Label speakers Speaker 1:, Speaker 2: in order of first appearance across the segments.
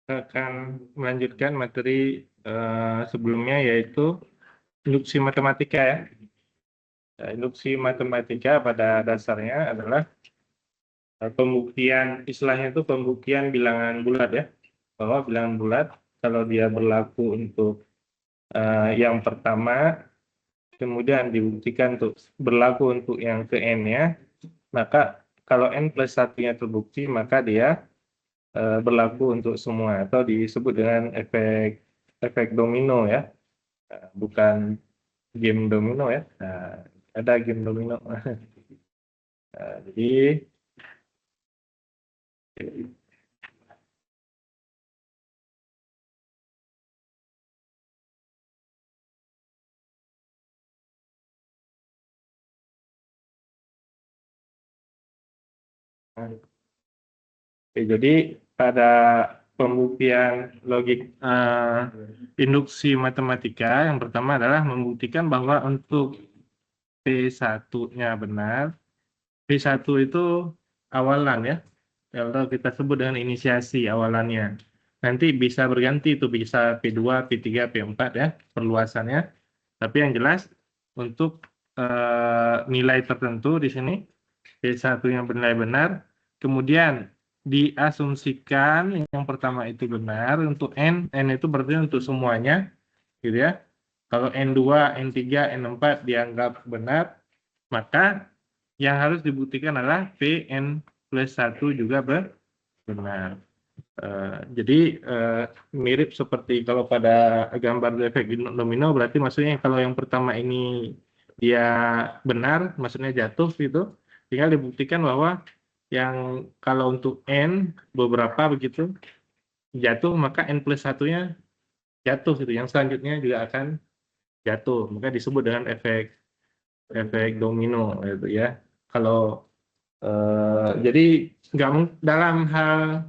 Speaker 1: akan melanjutkan materi sebelumnya, yaitu induksi matematika ya. Induksi matematika pada dasarnya adalah pembuktian, istilahnya itu pembuktian bilangan bulat ya. Bahwa bilangan bulat kalau dia berlaku untuk yang pertama, kemudian dibuktikan untuk berlaku untuk yang ke n-nya, maka kalau n plus satunya terbukti, maka dia berlaku untuk semua, atau disebut dengan efek efek domino ya. Bukan game domino ya. Ada game domino. Jadi jadi pada pembuktian logik induksi matematika yang pertama adalah membuktikan bahwa untuk P1-nya benar, P1 itu awalan ya, kalau kita sebut dengan inisiasi awalannya. Nanti bisa berganti itu, bisa P2, P3, P4 ya perluasannya. Tapi yang jelas untuk nilai tertentu di sini P1 yang benar-benar, kemudian diasumsikan yang pertama itu benar untuk n itu berarti untuk semuanya, gitu ya. Kalau N2, N3, N4 dianggap benar, maka yang harus dibuktikan adalah Pn plus 1 juga benar. Jadi mirip seperti kalau pada gambar efek domino, berarti maksudnya kalau yang pertama ini dia benar, maksudnya jatuh gitu, tinggal dibuktikan bahwa yang kalau untuk n beberapa begitu jatuh, maka n plus satunya jatuh gitu, yang selanjutnya juga akan jatuh, maka disebut dengan efek efek domino gitu ya. Kalau jadi nggak dalam hal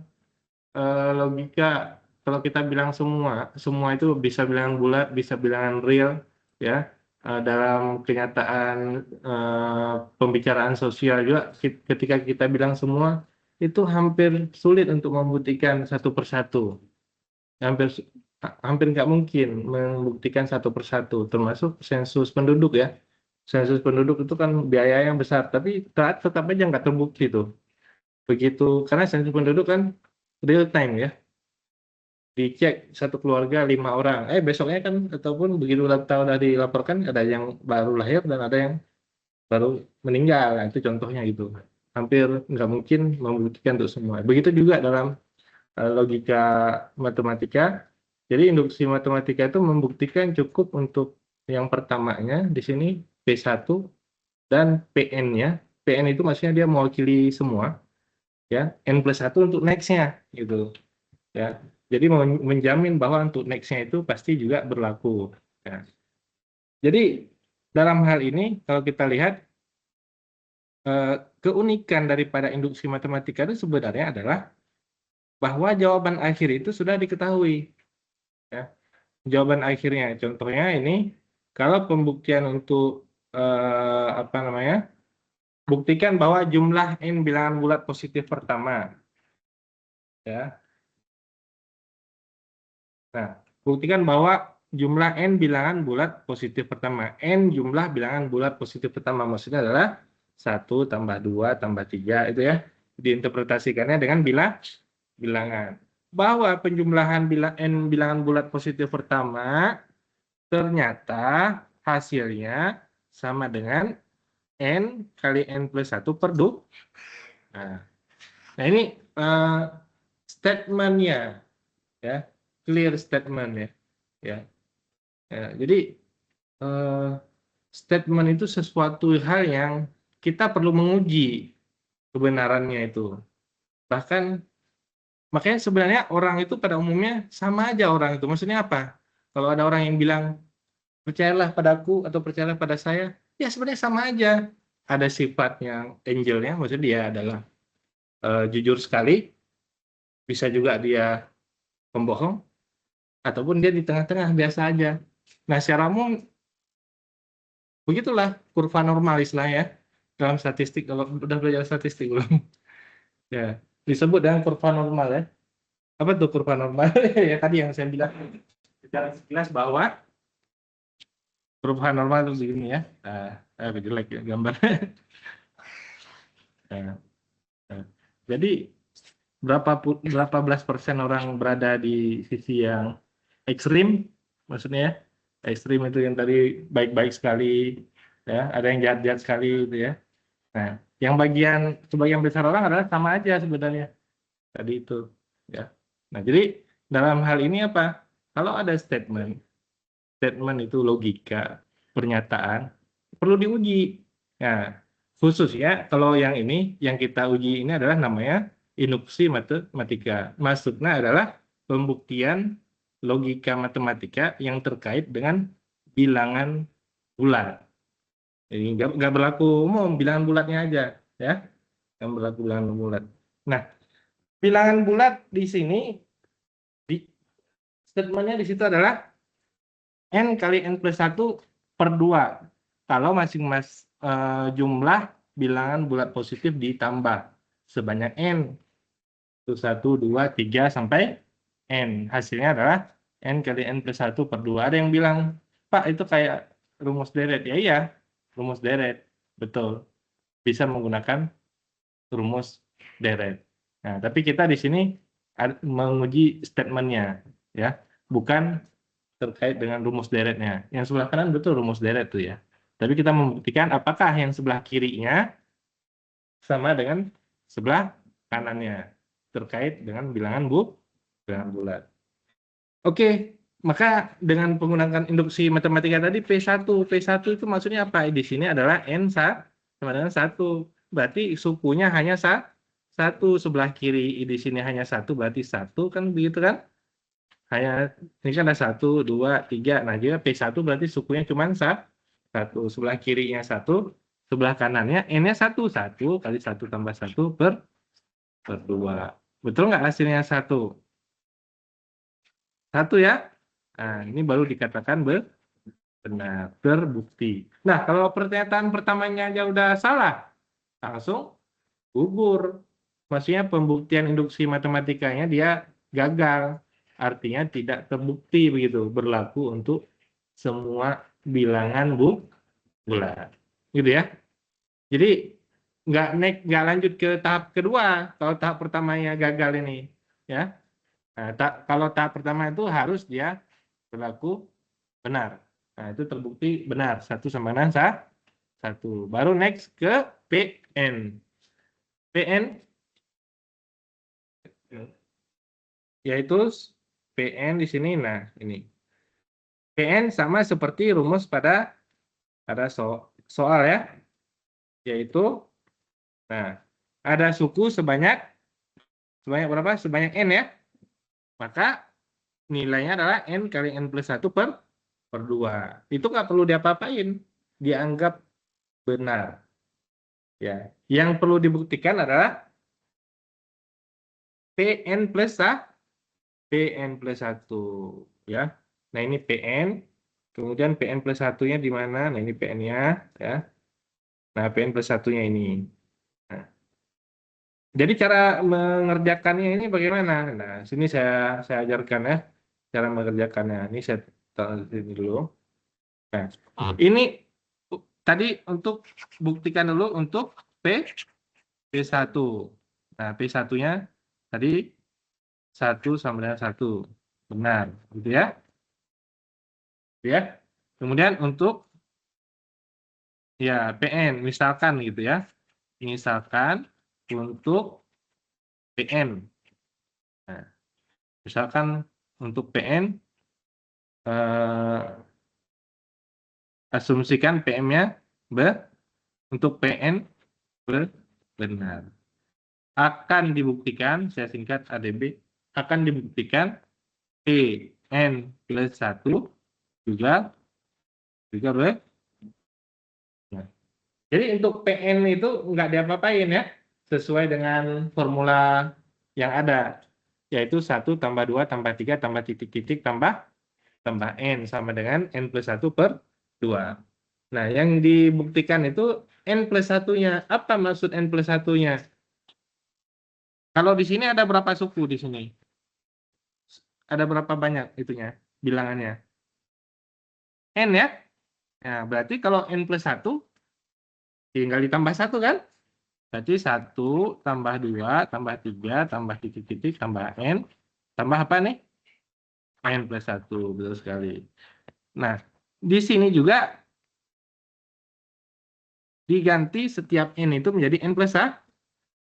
Speaker 1: logika, kalau kita bilang semua itu bisa bilangan bulat, bisa bilangan real ya. Dalam kenyataan pembicaraan sosial juga, ketika kita bilang semua itu hampir sulit untuk membuktikan satu persatu, hampir hampir nggak mungkin membuktikan satu persatu, termasuk sensus penduduk ya. Sensus penduduk itu kan biaya yang besar, tapi tetap aja nggak terbukti tuh. Begitu, karena sensus penduduk kan real time ya, dicek satu keluarga 5 orang, besoknya kan ataupun begitu tahu udah dilaporkan ada yang baru lahir dan ada yang baru meninggal. Nah, itu contohnya gitu, hampir nggak mungkin membuktikan untuk semua. Begitu juga dalam logika matematika. Jadi induksi matematika itu membuktikan cukup untuk yang pertamanya di sini P1 dan Pn-nya. Pn itu maksudnya dia mewakili semua ya, n plus 1 untuk next-nya gitu ya. Jadi menjamin bahwa untuk next-nya itu pasti juga berlaku ya. Jadi dalam hal ini kalau kita lihat keunikan daripada induksi matematika itu sebenarnya adalah bahwa jawaban akhir itu sudah diketahui ya. Jawaban akhirnya contohnya ini, kalau pembuktian untuk apa namanya, buktikan bahwa jumlah n bilangan bulat positif pertama ya. Nah, buktikan bahwa jumlah n bilangan bulat positif pertama. N jumlah bilangan bulat positif pertama maksudnya adalah 1 tambah 2 tambah 3 itu ya. Diinterpretasikannya dengan bilangan. Bahwa penjumlahan n bilangan bulat positif pertama ternyata hasilnya sama dengan n kali n plus 1 per 2. Nah ini statementnya ya, clear statement ya. Jadi statement itu sesuatu hal yang kita perlu menguji kebenarannya itu. Bahkan makanya sebenarnya orang itu pada umumnya sama aja orang itu. Maksudnya apa? Kalau ada orang yang bilang percayalah padaku atau percayalah pada saya, ya sebenarnya sama aja. Ada sifat yang angelnya, maksudnya dia adalah jujur sekali, bisa juga dia pembohong, ataupun dia di tengah-tengah biasa aja. Nah, secara umum begitulah kurva normalis lah ya. Dalam statistik, kalau udah belajar statistik belum? Ya, disebut dengan kurva normal ya. Apa tuh kurva normal? Ya tadi yang saya bilang secara sekilas bahwa kurva normal itu begini ya. Jelek ya gambar. Nah, nah. Jadi berapa belas persen orang berada di sisi yang ekstrim, maksudnya ya. Ekstrim itu yang tadi baik-baik sekali, ya. Ada yang jahat-jahat sekali, gitu ya. Nah, yang sebagian besar orang adalah sama aja sebenarnya tadi itu, ya. Nah, jadi dalam hal ini apa? Kalau ada statement itu logika, pernyataan, perlu diuji. Nah, khususnya kalau yang ini, yang kita uji ini adalah namanya induksi matematika. Maksudnya adalah pembuktian logika matematika yang terkait dengan bilangan bulat. Jadi nggak berlaku umum, bilangan bulatnya aja, ya. Yang berlaku bilangan bulat. Nah, bilangan bulat di sini, di statementnya di situ adalah N kali N plus 1 per 2. Kalau jumlah bilangan bulat positif ditambah sebanyak N. Itu 1, 2, 3, sampai N. Hasilnya adalah N kali N plus 1 per 2. Ada yang bilang, Pak, itu kayak rumus deret. Ya iya, rumus deret. Betul. Bisa menggunakan rumus deret. Nah, tapi kita di sini menguji statementnya, ya, bukan terkait dengan rumus deretnya. Yang sebelah kanan betul rumus deret tuh ya. Tapi kita membuktikan apakah yang sebelah kirinya sama dengan sebelah kanannya terkait dengan bilangan bulat. Oke, maka dengan menggunakan induksi matematika tadi P1 itu maksudnya apa? Di sini adalah N sama dengan 1. Berarti sukunya hanya satu, sebelah kiri di sini hanya satu, berarti 1 kan begitu kan? Hanya ini kan ada 1, 2, 3. Nah, juga P1 berarti sukunya cuma satu. Sebelah kirinya 1, sebelah kanannya N-nya 1. 1 kali 1 tambah 1 per 2. Betul nggak hasilnya 1? 1 ya? Nah, ini baru dikatakan benar, terbukti. Nah, kalau pernyataan pertamanya aja udah salah, langsung gugur. Maksudnya pembuktian induksi matematikanya dia gagal. Artinya tidak terbukti begitu, berlaku untuk semua bilangan bulat. Gitu ya. Jadi nggak lanjut ke tahap kedua kalau tahap pertamanya gagal ini, ya. Nah, kalau tahap pertama itu harus dia berlaku benar. Nah, itu terbukti benar. 1 sama dengan 1. Baru next ke PN. PN yaitu PN di sini. Nah, ini. PN sama seperti rumus pada soal ya. Yaitu nah, ada suku sebanyak berapa? Sebanyak N ya. Maka nilainya adalah N kali N plus 1 per 2. Itu nggak perlu diapa-apain. Dianggap benar. Ya, yang perlu dibuktikan adalah PN plus 1 ya. Nah, ini PN, kemudian PN plus 1-nya di mana? Nah, ini PN-nya ya. Nah, PN plus 1-nya ini. Nah, jadi cara mengerjakannya ini bagaimana? Nah, sini saya ajarkan ya cara mengerjakannya. Ini saya taruh di sini dulu. Nah, ini tadi untuk buktikan dulu untuk P1. Nah, P1-nya tadi 1 sama dengan 1. Benar, gitu ya. Ya. Kemudian untuk ya PN misalkan gitu ya. Misalkan untuk PN. Nah, misalkan untuk PN asumsikan PM-nya untuk PN benar. Akan dibuktikan, saya singkat ADB, akan dibuktikan PN plus 1 juga benar. Nah, jadi untuk PN itu nggak diapa-apain ya, sesuai dengan formula yang ada, yaitu 1 tambah 2 tambah 3 tambah titik-titik tambah N sama dengan N plus 1 per 2. Nah, yang dibuktikan itu N plus 1-nya. Apa maksud N plus 1-nya? Kalau di sini ada berapa suku di sini? ada berapa banyak itunya bilangannya? N ya. Nah, berarti kalau N plus 1 tinggal ditambah 1 kan? Berarti 1 tambah 2 tambah 3 tambah titik-titik tambah N tambah apa nih? N plus 1, betul sekali. Nah, di sini juga diganti setiap N itu menjadi N plus 1.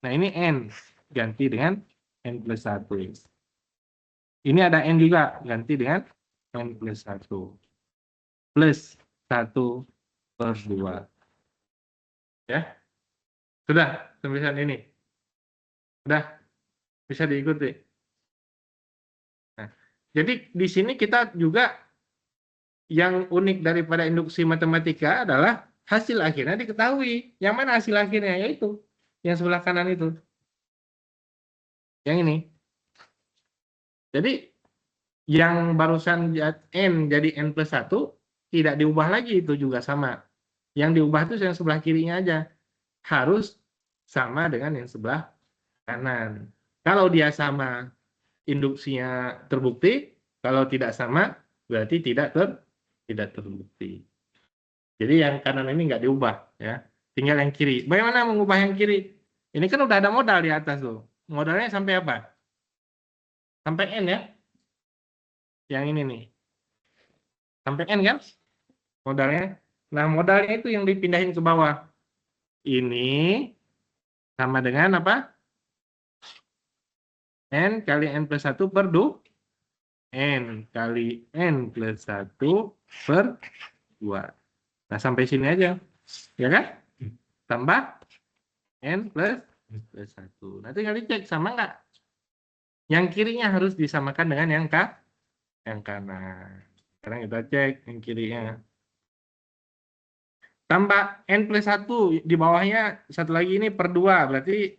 Speaker 1: Nah, ini N ganti dengan N plus 1. Ini ada N juga, ganti dengan N plus 1. Plus 1 per 2. Ya, sudah tulisan ini. Sudah bisa diikuti. Nah, jadi di sini kita juga yang unik daripada induksi matematika adalah hasil akhirnya diketahui. Yang mana hasil akhirnya? Yaitu yang sebelah kanan itu. Yang ini. Jadi yang barusan N jadi N plus 1 tidak diubah lagi, itu juga sama. Yang diubah itu yang sebelah kirinya aja. Harus sama dengan yang sebelah kanan. Kalau dia sama, induksinya terbukti. Kalau tidak sama, berarti tidak terbukti. Jadi yang kanan ini nggak diubah, ya. Tinggal yang kiri. Bagaimana mengubah yang kiri? Ini kan udah ada modal di atas tuh. Modalnya sampai apa? Sampai N ya. Yang ini nih. Sampai N kan? Modalnya. Nah, modalnya itu yang dipindahin ke bawah. Ini sama dengan apa? N kali N plus 1 per 2. N kali N plus 1 per 2. Nah, sampai sini aja. Ya kan? Tambah N plus 1. Nanti tinggal dicek sama nggak? Yang kirinya harus disamakan dengan yang kanan. Sekarang kita cek yang kirinya. Tambah N plus 1. Di bawahnya satu lagi ini per 2. Berarti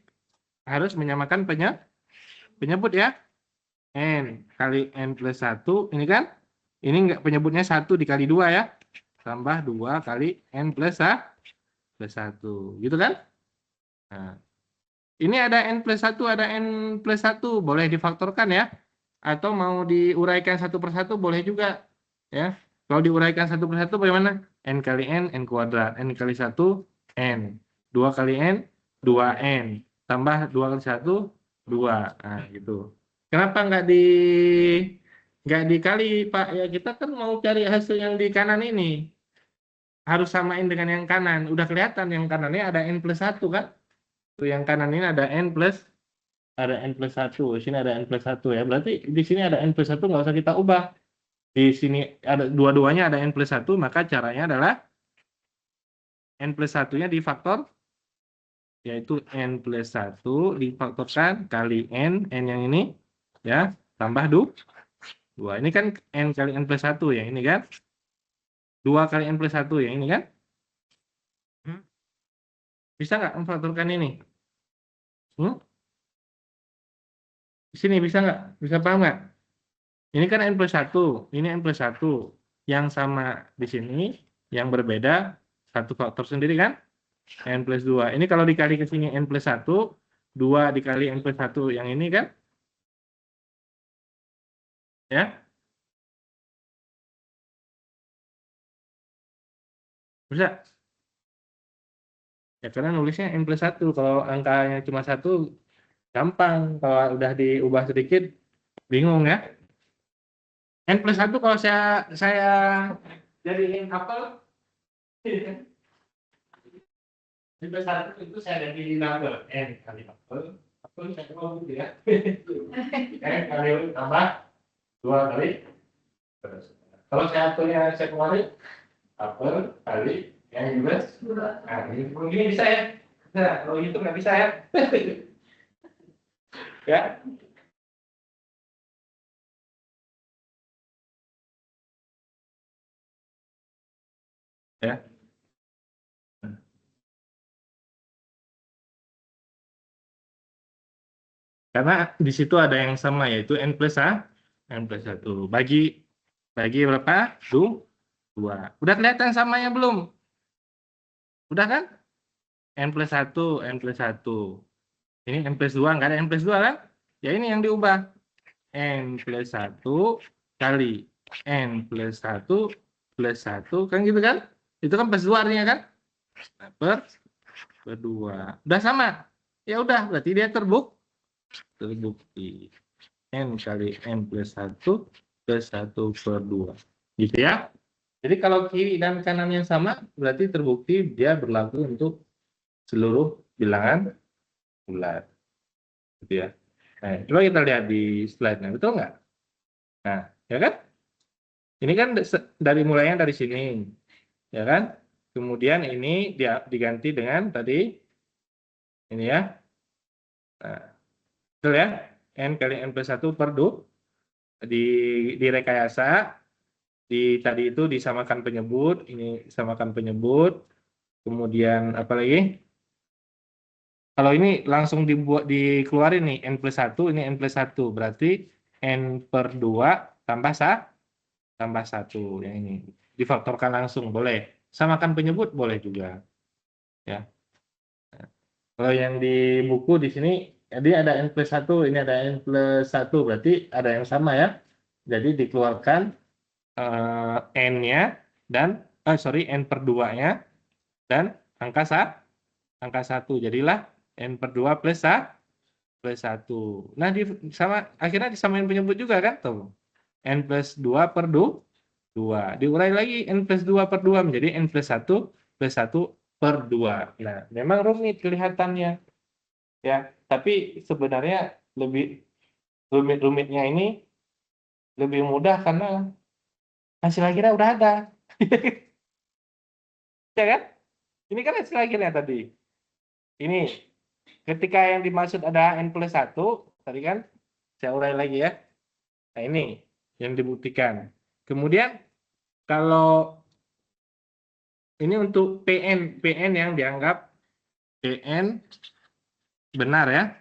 Speaker 1: harus menyamakan penyebut ya. N kali N plus 1. Ini kan? Ini nggak, penyebutnya 1 dikali 2 ya. Tambah 2 kali N plus 1. Gitu kan? Nah, ini ada N plus 1, ada N plus 1. Boleh difaktorkan ya. Atau mau diuraikan satu per satu boleh juga. Ya. Kalau diuraikan satu per satu bagaimana? N kali N kuadrat. N kali 1, N. 2 kali N, 2N. Tambah 2 kali 1, 2. Nah, gitu. Kenapa nggak dikali, Pak? Ya, kita kan mau cari hasil yang di kanan ini. Harus samain dengan yang kanan. Udah kelihatan yang kanannya ada N plus 1 kan? Tuh yang kanan ini ada N plus 1. Di sini ada N plus 1 ya. Berarti di sini ada N plus 1, nggak usah kita ubah. Di sini ada dua-duanya ada N plus 1, maka caranya adalah N plus 1-nya difaktor, yaitu N plus 1 difaktorkan kali N yang ini, ya, tambah 2. Ini kan N kali N plus 1 ya, ini kan. 2 kali N plus 1 ya, ini kan. Bisa nggak memfaktorkan ini? Di sini bisa nggak? Bisa paham nggak? Ini kan N plus 1, ini N plus 1. Yang sama di sini, yang berbeda, satu faktor sendiri kan? N plus 2. Ini kalau dikali ke sini N plus 1, 2 dikali N plus 1 yang ini kan? Ya? Bisa? Ya karena nulisnya N plus 1. Kalau angkanya cuma 1, gampang. Kalau udah diubah sedikit, bingung ya? N plus 1 kalau saya jadiin apel, N plus 1 itu saya jadiin apel. N kali apel. Apel saya mau gitu ya. N kali tambah 2 kali. Kalau saya apelnya saya kemarin, apel kali N plus 2. Nah, ini bisa ya? Nah, kalau itu nggak bisa ya? Ya? Ya. Karena di situ ada yang sama, yaitu N plus 1. Bagi berapa? 2. Udah kelihatan samanya belum? Udah kan? N plus 1. Ini N plus 2, nggak ada N plus 2 kan? Ya ini yang diubah. N plus 1 kali N plus 1 plus 1, kan gitu kan? Itu kan plus 2 artinya kan? Nah, per 2. Udah sama. Ya udah, berarti dia terbukti. N kali N plus 1 plus 1 per 2. Gitu ya. Jadi kalau kiri dan kanannya sama, berarti terbukti dia berlaku untuk seluruh bilangan bulat. Gitu ya. Nah, coba kita lihat di slide-nya, betul nggak? Nah, ya kan? Ini kan dari mulainya dari sini, ya kan? Kemudian ini dia diganti dengan tadi ini ya. Nah, betul ya? N kali N plus 1 per 2 di rekayasa, tadi itu disamakan penyebut, ini disamakan penyebut, kemudian apa lagi? Kalau ini langsung dikeluarin nih, N plus 1, ini N plus 1, berarti N per 2 tambah 1, yang ini. Difaktorkan langsung, boleh. Samakan penyebut, boleh juga. Ya. Kalau yang di buku di sini, jadi ada N plus 1, ini ada N plus 1, berarti ada yang sama ya. Jadi dikeluarkan N-nya dan, N per 2-nya, dan angka 1. Jadilah N per 2 plus 1. Nah, akhirnya disamain penyebut juga kan? Tuh. N plus 2 per 2. Diurai lagi N plus 2 per 2 menjadi N plus 1 plus 1 per 2. Nah, memang rumit kelihatannya. Ya, tapi sebenarnya lebih rumitnya ini lebih mudah karena hasil akhirnya udah ada. Ya kan? Ini kan hasil akhirnya tadi. Ini ketika yang dimaksud ada N plus 1, tadi kan saya urai lagi ya. Nah, ini yang dibuktikan. Kemudian kalau ini untuk PN yang dianggap PN benar ya.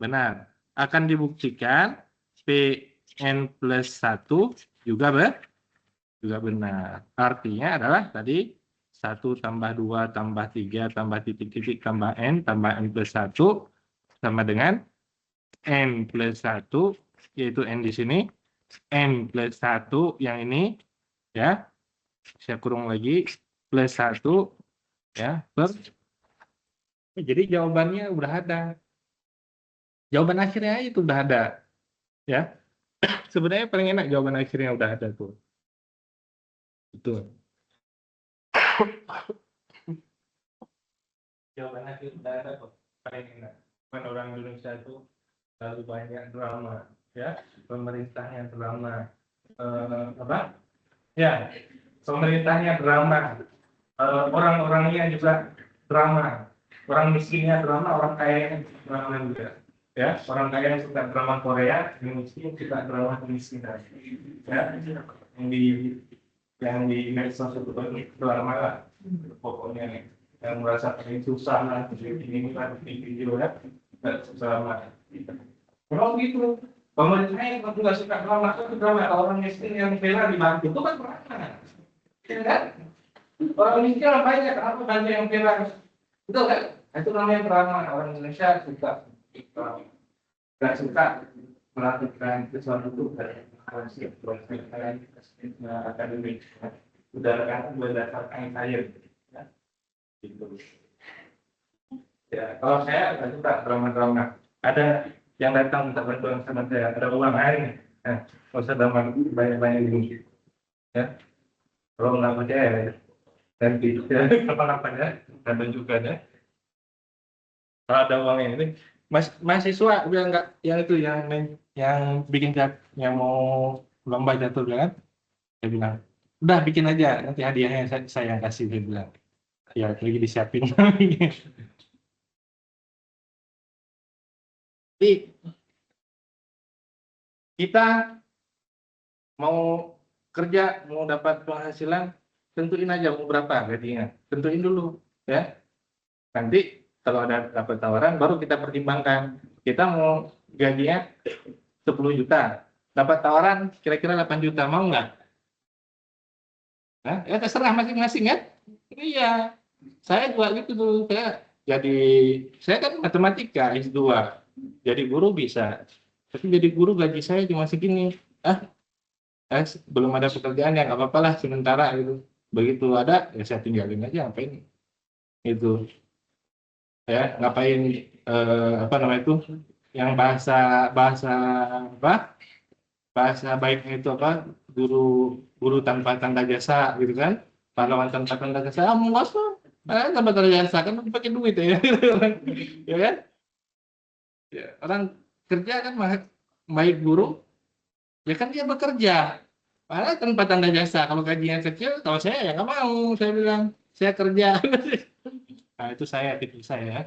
Speaker 1: Benar. Akan dibuktikan PN plus 1 juga benar. Artinya adalah tadi 1 tambah 2 tambah 3 tambah titik-titik tambah N plus 1 sama dengan N plus 1, yaitu N di sini, N plus 1 yang ini, ya, saya kurung lagi, plus 1, ya, jadi jawabannya udah ada. Jawaban akhirnya itu udah ada. Ya, sebenarnya paling enak jawaban akhirnya udah ada tuh. Betul. Jawaban akhir udah ada tuh, paling enak. Kan orang Indonesia itu terlalu banyak drama, ya, pemerintahnya drama, apa? Ya, pemerintahnya drama, orang-orangnya juga drama, orang miskinnya drama, orang kaya drama juga. Ya, orang kaya yang suka drama Korea, yang miskin suka drama kemiskinan. Ya, yang di medsos itu drama lah, pokoknya yang merasa paling susah lah, ini kan di video ya, susah lah. Kalau gitu, pemerintahnya kalau nggak suka drama, itu drama orang miskin yang bela dibantu itu kan drama, ya kan? Orang miskin banyak, kenapa banyak yang bela? Betul kan? Itu namanya drama. Orang Indonesia suka nggak suka melakukan sesuatu itu akademik, berdasarkan saya, gitu. Ya, kalau saya nggak suka drama-drama. Ada yang datang minta bantuan sama saya, ada uang hari, nggak usah drama banyak-banyak ini, ya. Kalau nggak percaya, nanti kapan-kapan ya, saya tunjukkan ya. Kalau ada uangnya ini, mahasiswa bilang nggak, yang itu yang bikin yang mau lomba jatuh kan, saya bilang, udah bikin aja, nanti hadiahnya saya yang kasih, dia bilang. Ya, lagi disiapin. Jadi kita mau kerja, mau dapat penghasilan, tentuin aja mau berapa gajinya, tentuin dulu, ya. Nanti kalau ada dapat tawaran, baru kita pertimbangkan. Kita mau gajinya 10 juta, dapat tawaran kira-kira 8 juta, mau nggak? Nah, ya terserah masing-masing ya. Iya, saya juga gitu dulu. Saya kan matematika S2, jadi guru bisa. tapi jadi guru gaji saya cuma segini. Belum ada pekerjaan ya nggak apa-apa lah sementara gitu. Begitu ada ya saya tinggalin aja, ngapain itu ya, ngapain apa namanya itu yang bahasa bahasa apa bahasa baiknya itu apa, guru guru tanpa tanda jasa gitu kan, pahlawan tanpa tanda jasa, mau apa tanpa tanda jasa kan pakai duit ya. Ya kan, ya, orang kerja kan baik guru ya kan dia bekerja malah tanpa tanda jasa, kalau gajinya kecil kalau saya ya nggak mau, saya bilang saya kerja. Nah itu saya, tips saya ya,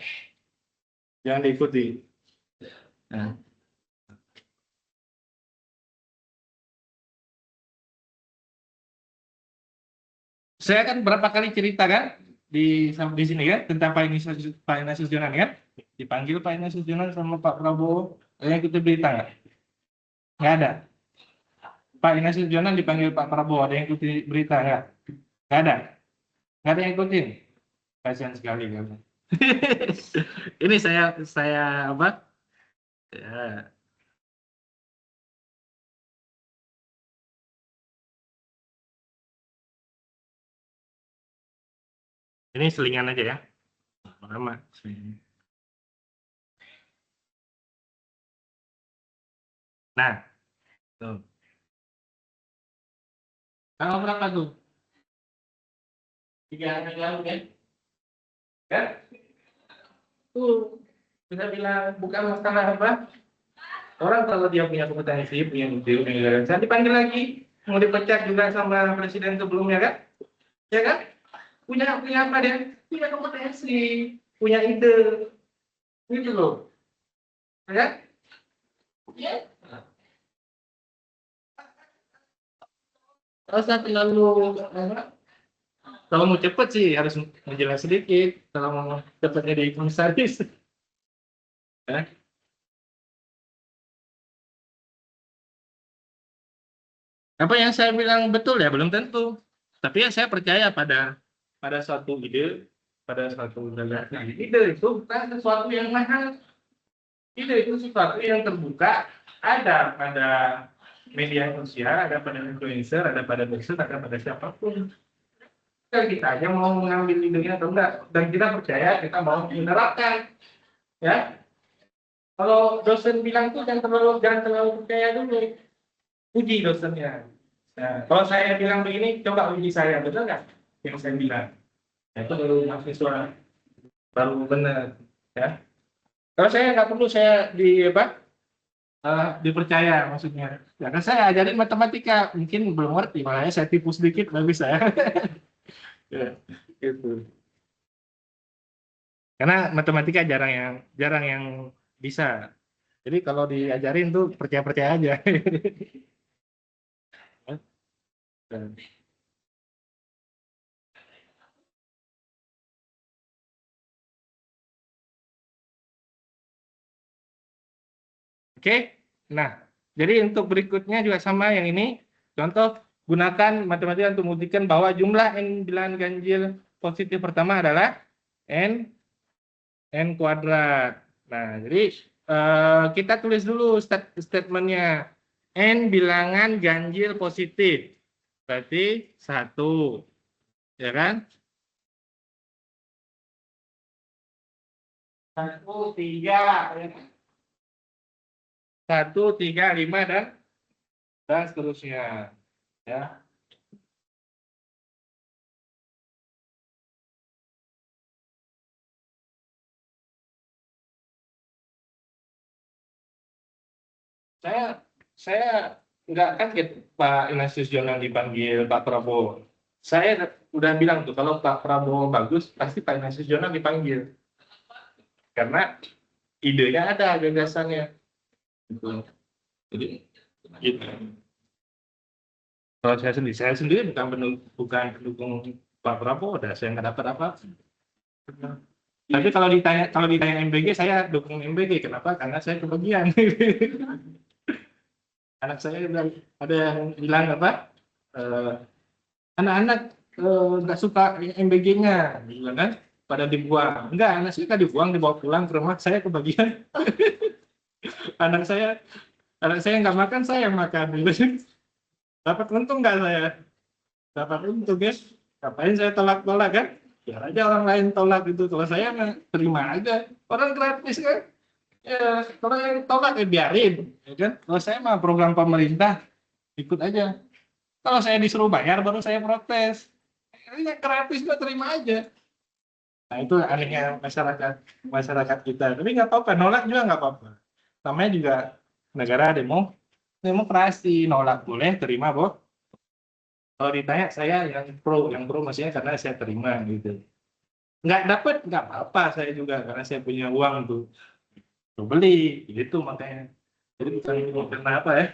Speaker 1: jangan diikuti. Nah. Saya kan berapa kali cerita kan di sini kan tentang Pak Ignatius Jonan kan, dipanggil Pak Ignatius Jonan sama Pak Prabowo, ada yang ikuti berita nggak ada. Pak Ignatius Jonan dipanggil Pak Prabowo, ada yang ikuti berita nggak ada, nggak ada yang ikutin, kasihan sekali kan. Ini saya apa ya, ini selingan aja ya, lama. Nah tuh, tanggal berapa tuh, 3 hari lalu kan tuh kita bilang bukan masalah apa, orang kalau dia punya kompetensi, punya ide, punya gagasan, dipanggil lagi, mau dipecat juga sama presiden sebelumnya kan, ya kan, punya apa dia, punya kompetensi, punya ide, gitu loh, ya kan? Ya. Kalau saya terlalu kalau mau cepet sih harus menjelaskan sedikit, kalau mau cepetnya jadi komisaris. Ya. Apa yang saya bilang betul ya belum tentu, tapi ya saya percaya pada suatu ide, pada suatu gagasan. Ide itu bukan sesuatu yang mahal, ide itu sesuatu yang terbuka, ada pada media sosial, ada pada influencer, ada pada dosen, ada pada siapapun. Kita aja mau mengambil idenya atau enggak, dan kita percaya kita mau menerapkan, ya. Kalau dosen bilang tuh jangan terlalu percaya dulu, uji dosennya. Nah, kalau saya bilang begini, coba uji saya, betul nggak yang saya bilang? Nah, itu baru mahasiswa, baru benar, ya. Kalau saya nggak perlu saya dipercaya maksudnya. Ya kan saya ajarin matematika, mungkin belum ngerti, makanya saya tipu sedikit, nggak bisa ya. Ya, gitu. Karena matematika jarang yang bisa. Jadi kalau diajarin tuh percaya-percaya aja. Oke, nah jadi untuk berikutnya juga sama yang ini. Contoh, gunakan matematika untuk membuktikan bahwa jumlah n bilangan ganjil positif pertama adalah n kuadrat. Nah, jadi kita tulis dulu statementnya. N bilangan ganjil positif. Berarti 1, ya kan? 1, 3, ya kan? 1, 3, 5, dan seterusnya. Ya. Saya nggak kaget Pak Ignatius Jonan dipanggil Pak Prabowo. Saya udah bilang tuh kalau Pak Prabowo bagus pasti Pak Ignatius Jonan dipanggil karena idenya ada, gagasannya. Gitu. Jadi gitu. Kalau saya sendiri bukan pendukung Pak Prabowo, saya nggak dapat apa. Tapi kalau ditanya MBG, saya dukung MBG. Kenapa? Karena saya kebagian. Anak saya ada yang bilang apa? Anak-anak nggak suka MBG-nya, gitu kan? Pada dibuang. Enggak, anak saya kan dibuang, dibawa pulang ke rumah, saya kebagian. Anak saya Kalau saya nggak makan, saya yang makan. Dapat untung nggak saya? Dapat untung ya. Ngapain saya tolak-tolak kan? Biar aja orang lain tolak gitu. Kalau saya mah terima aja. Orang gratis kan? Ya, kalau yang tolak ya biarin. Ya kan? Kalau saya mah program pemerintah, ikut aja. Kalau saya disuruh bayar, baru saya protes. Ini yang gratis mah terima aja. Nah itu anehnya masyarakat kita. Tapi nggak apa-apa, nolak juga nggak apa-apa. Namanya juga negara demokrasi, nolak boleh, terima boh. Kalau ditanya saya yang pro maksudnya karena saya terima gitu. Nggak dapat nggak apa-apa saya juga karena saya punya uang tuh beli gitu makanya. Jadi bukan karena apa ya?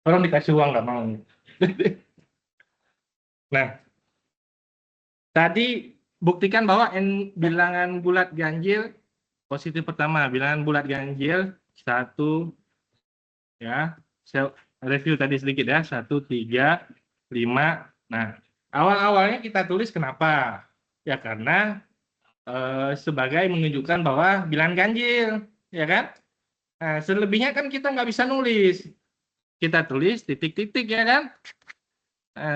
Speaker 1: Orang dikasih uang nggak mau. Nah, tadi buktikan bahwa bilangan bulat ganjil positif pertama, bilangan bulat ganjil 1 ya. Saya review tadi sedikit ya, 1, 3, 5. Nah, awal-awalnya kita tulis kenapa? Ya karena sebagai menunjukkan bahwa bilangan ganjil, ya kan? Nah, selebihnya kan kita nggak bisa nulis. Kita tulis titik-titik ya kan?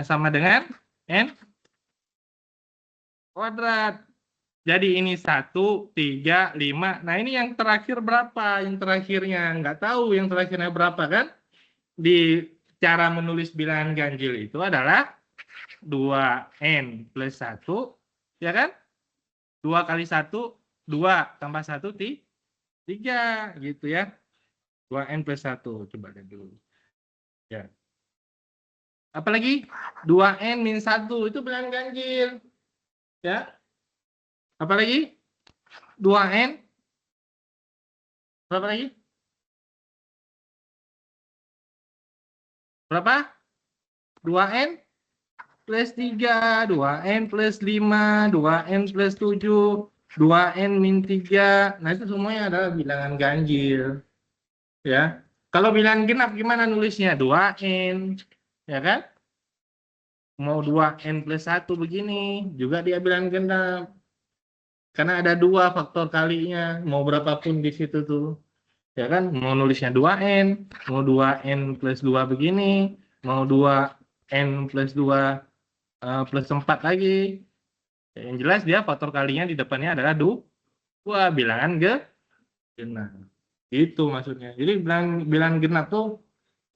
Speaker 1: Sama dengan n kuadrat. Jadi ini 1, 3, 5. Nah ini yang terakhir berapa? Yang terakhirnya nggak tahu yang terakhirnya berapa kan? Di cara menulis bilangan ganjil itu adalah 2n plus 1, ya kan? 2 kali 1, 2 tambah 1, 3 gitu ya. 2n plus 1. Coba lihat dulu. Ya. Apalagi 2n min 1 itu bilangan ganjil. Ya. Apalagi 2n berapa lagi? Berapa? 2n plus 3, 2n plus 5, 2n plus 7, 2n min 3. Nah, itu semuanya adalah bilangan ganjil. Ya. Kalau bilangan genap gimana nulisnya? 2n. Ya kan? Mau 2n plus 1 begini, juga dia bilangan genap. Karena ada 2 faktor kalinya, mau berapapun di situ tuh. Ya kan? Mau nulisnya 2n, mau 2n plus 2 begini, mau 2n plus 2 plus 4 lagi. Yang jelas dia faktor kalinya di depannya adalah 2 bilangan genap. Itu maksudnya. Jadi bilangan genap tuh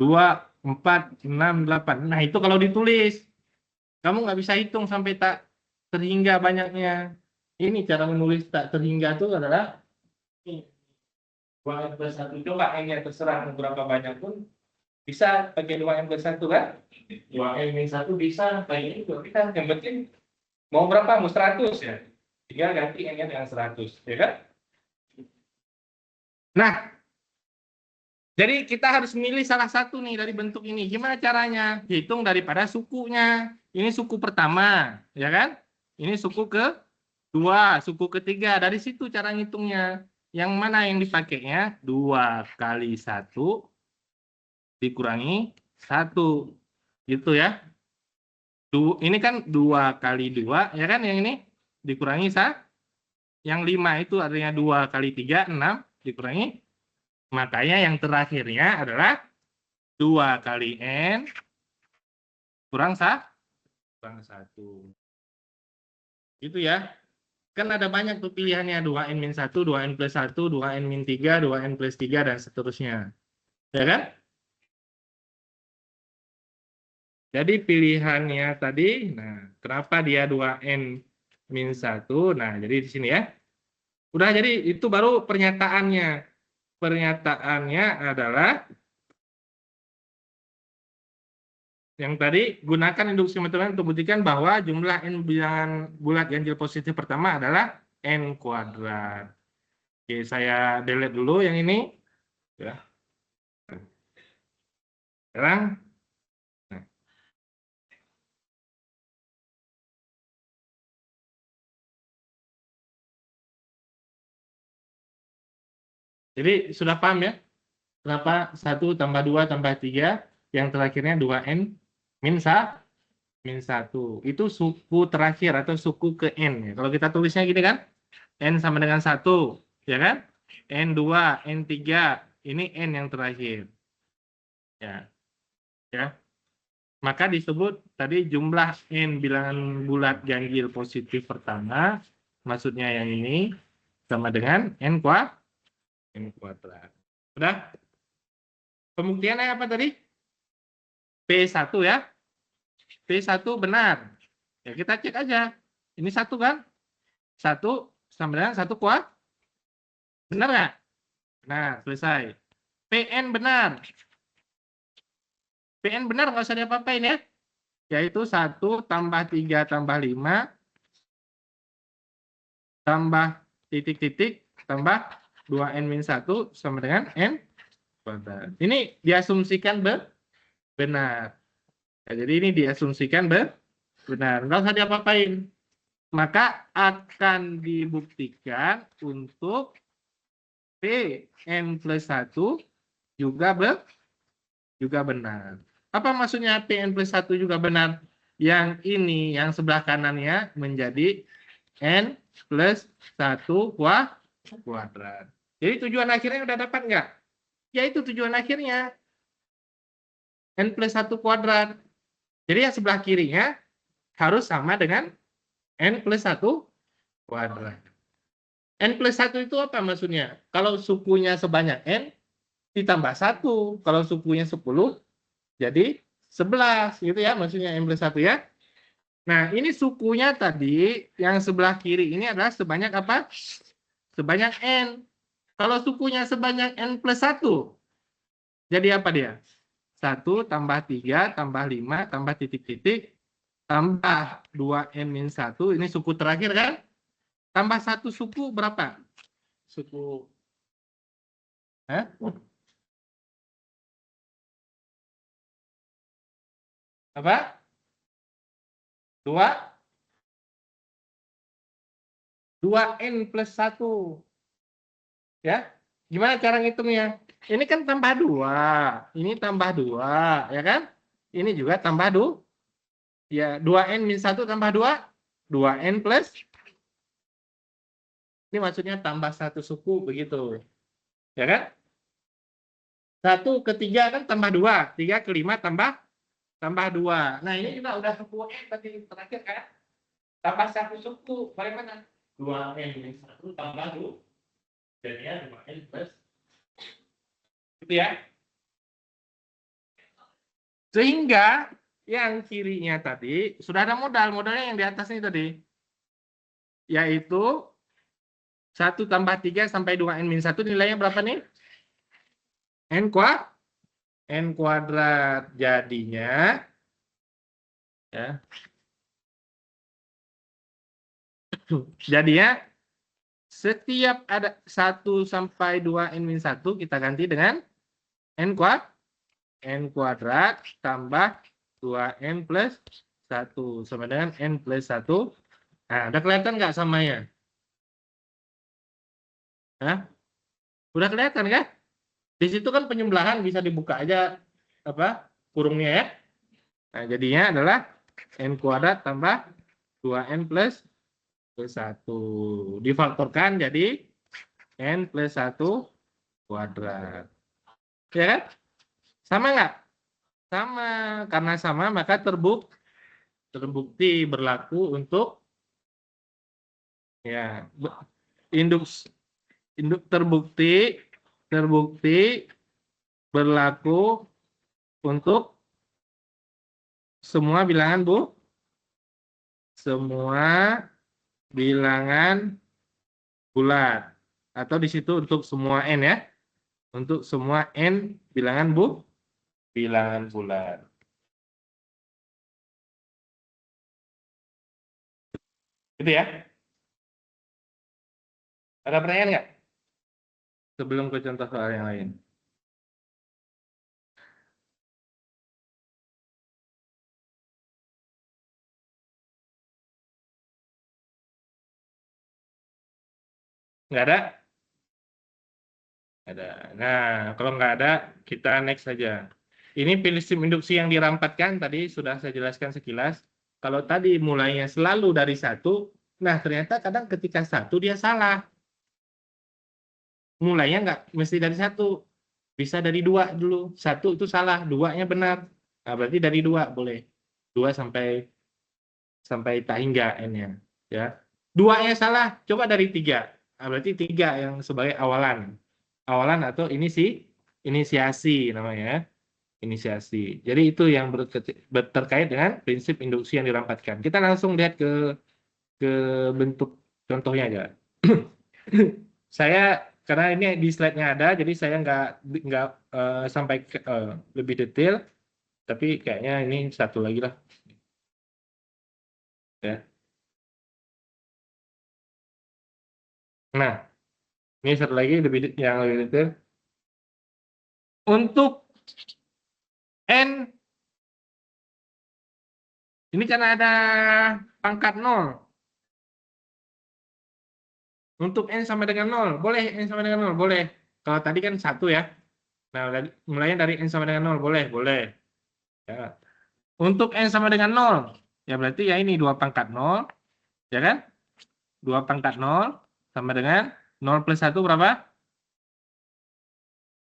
Speaker 1: 2, 4, 6, 8. Nah itu kalau ditulis. Kamu nggak bisa hitung sampai tak terhingga banyaknya. Ini cara menulis tak terhingga itu adalah 2n plus 1. Coba n-nya terserah berapa banyak pun bisa pakai 2n plus 1 kan? 2n min 1 bisa pakai itu. Kita yang penting mau berapa? Mau 100 ya. Tinggal ganti n-nya dengan 100, ya kan? Nah, jadi kita harus milih salah satu nih dari bentuk ini. Gimana caranya? Hitung daripada sukunya. Ini suku pertama, ya kan? Ini suku kedua, suku ketiga. Dari situ cara ngitungnya. Yang mana yang dipakainya? 2 kali 1 dikurangi 1. Gitu ya. Ini kan 2 kali 2, ya kan? Yang ini dikurangi 1. Yang 5 itu artinya 2 kali 3, 6 dikurangi. Makanya yang terakhirnya adalah 2 kali n kurang 1. Gitu ya. Kan ada banyak tuh pilihannya. 2n min 1, 2n plus 1, 2n min 3, 2n plus 3, dan seterusnya. Ya kan? Jadi pilihannya tadi, nah kenapa dia 2n min 1? Nah jadi di sini ya. Udah jadi itu baru pernyataannya. Pernyataannya adalah yang tadi, gunakan induksi matematika untuk membuktikan bahwa jumlah n bilangan bulat ganjil positif pertama adalah n kuadrat. Oke, saya delete dulu yang ini. Ya. Sekarang, nah. Jadi sudah paham ya? Kenapa 1 tambah 2 tambah 3, yang terakhirnya 2n min 1. Itu suku terakhir atau suku ke n. Kalau kita tulisnya gini kan, n sama dengan 1, ya kan? N2, N3, ini n yang terakhir. Ya, ya. Maka disebut tadi jumlah N bilangan bulat ganjil positif pertama, maksudnya yang ini, sama dengan N kuadrat. Udah? Pembuktiannya apa tadi? P1 ya. P1 benar. Ya, kita cek aja. Ini 1 kan? 1 sama dengan 1 kuadrat. Benar nggak? Nah, selesai. PN benar. PN benar, nggak usah diapa-apain ya. Yaitu 1 tambah 3 tambah 5 tambah titik-titik tambah 2n-1 sama dengan n kuadrat. Ini diasumsikan benar. Ya, jadi ini diasumsikan benar. Nggak usah diapa-apain. Maka akan dibuktikan untuk Pn plus 1 juga benar. Apa maksudnya Pn plus 1 juga benar? Yang ini, yang sebelah kanannya menjadi N plus 1 kuadrat. Jadi tujuan akhirnya udah dapat nggak? Ya itu tujuan akhirnya. N plus 1 kuadrat. Jadi yang sebelah kirinya harus sama dengan N plus 1 kuadrat. N plus 1 itu apa maksudnya? Kalau sukunya sebanyak N, ditambah 1. Kalau sukunya 10, jadi 11. Gitu ya maksudnya N plus 1 ya. Nah, ini sukunya tadi, yang sebelah kiri ini adalah sebanyak apa? Sebanyak N. Kalau sukunya sebanyak N plus 1, jadi apa dia? 1 tambah 3 tambah 5 tambah titik-titik tambah 2n-1, ini suku terakhir kan? Tambah 1 suku berapa? Suku apa? 2n plus 1. Ya. Gimana cara ngitungnya? Ini kan tambah 2, ini tambah 2, ya kan? Ini juga tambah 2. Ya, 2n-1 tambah 2, 2n plus. Ini maksudnya tambah 1 suku begitu. Ya kan? 1 ke 3 kan tambah 2, 3 ke 5 tambah 2. Nah, ini juga udah suku n tadi terakhir kan? Tambah 1 suku, bagaimana? 2n-1 tambah 2. Jadinya 2n plus. Gitu ya. Sehingga yang kirinya tadi sudah ada modalnya yang di atas ini tadi. Yaitu 1 tambah 3 sampai 2n-1 nilainya berapa nih? N kuadrat. Jadinya ya. Jadinya setiap ada 1 sampai 2n-1 kita ganti dengan n kuadrat tambah 2n plus 1 sama dengan n plus 1. Nah, udah kelihatan nggak samanya? Hah? Udah kelihatan kan? Di situ kan penyembelahan bisa dibuka aja apa kurungnya ya. Nah, jadinya adalah n kuadrat tambah 2n plus 1. Difaktorkan jadi n plus 1 kuadrat. Ya kan? Sama nggak? Sama. Karena sama maka terbukti berlaku untuk ya induk terbukti berlaku untuk semua bilangan semua bilangan bulat, atau di situ untuk semua n ya, untuk semua n bilangan bulat. Gitu ya. Ada pertanyaan nggak? Sebelum ke contoh soal yang lain. Nggak ada? Ada. Nah, kalau nggak ada, kita next saja. Ini prinsip induksi yang dirampatkan tadi sudah saya jelaskan sekilas. Kalau tadi mulainya selalu dari 1, nah ternyata kadang ketika 1 dia salah. Mulainya nggak mesti dari 1. Bisa dari 2 dulu. 1 itu salah, 2-nya benar. Nah, berarti dari 2 boleh. 2 sampai tak hingga n-nya. Ya. 2-nya salah, coba dari 3. Nah, berarti 3 yang sebagai awalan. Awalan atau inisiasi namanya. Inisiasi. Jadi itu yang terkait dengan prinsip induksi yang dirampatkan. Kita langsung lihat ke bentuk contohnya aja. Saya karena ini di slide-nya ada, jadi saya nggak sampai lebih detail, tapi kayaknya ini satu lagi lah, ya. Nah, ini satu lagi yang lebih detail. Untuk n ini kan ada pangkat 0. Untuk n sama dengan 0, boleh n sama dengan 0, boleh. Kalau tadi kan 1 ya. Nah, mulainya dari n sama dengan 0, boleh. Ya. Untuk n sama dengan 0, ya berarti ya ini 2 pangkat 0, ya kan? 2 pangkat 0 sama dengan 0 plus 1 berapa?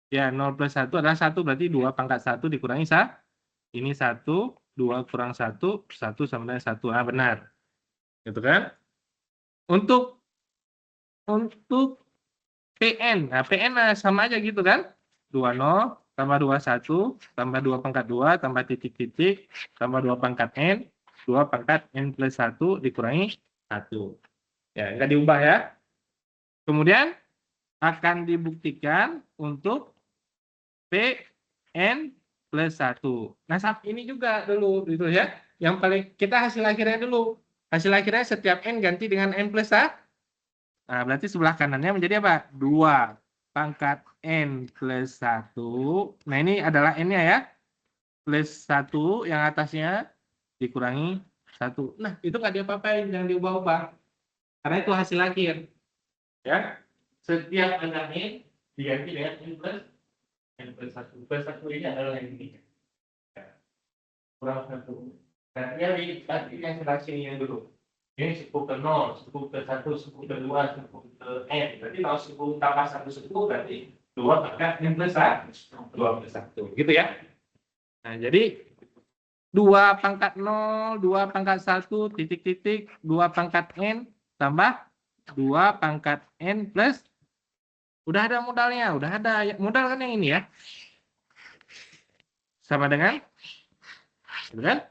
Speaker 1: Ya, 0 plus 1 adalah 1, berarti 2 pangkat 1 dikurangi 1. Ini 1, 2 kurang 1, 1 sama dengan 1. Ah, benar. Gitu kan? Untuk PN, nah PN sama aja gitu kan? 20 tambah 21 tambah 2 pangkat 2 tambah titik-titik tambah 2 pangkat n, 2 pangkat n plus 1 dikurangi 1. Ya, nggak diubah ya. Kemudian akan dibuktikan untuk PN plus 1. Nah, saat ini juga dulu gitu ya. Yang paling kita hasil akhirnya dulu. Hasil akhirnya setiap n ganti dengan n plus 1. Nah, berarti sebelah kanannya menjadi apa? 2 pangkat n plus 1. Nah, ini adalah n-nya ya. Plus 1 yang atasnya dikurangi 1. Nah, itu nggak diapa-apain, jangan diubah-ubah. Karena itu hasil akhir. Ya. Setiap ada n diganti dengan n plus 1. Plus 1 ini adalah ini. Ya. Kurang 1. Nanti yang sebelah sini dulu. Ini suku ke 0, suku ke 1, suku ke 2, suku ke n. Berarti kalau suku tambah 1 suku berarti 2 pangkat n plus 1. 2 plus 1. Gitu ya. Nah, jadi 2 pangkat 0, 2 pangkat 1, titik-titik, 2 pangkat n, tambah 2 pangkat n plus. Udah ada modalnya, udah ada. Modal kan yang ini ya. Sama dengan, kan?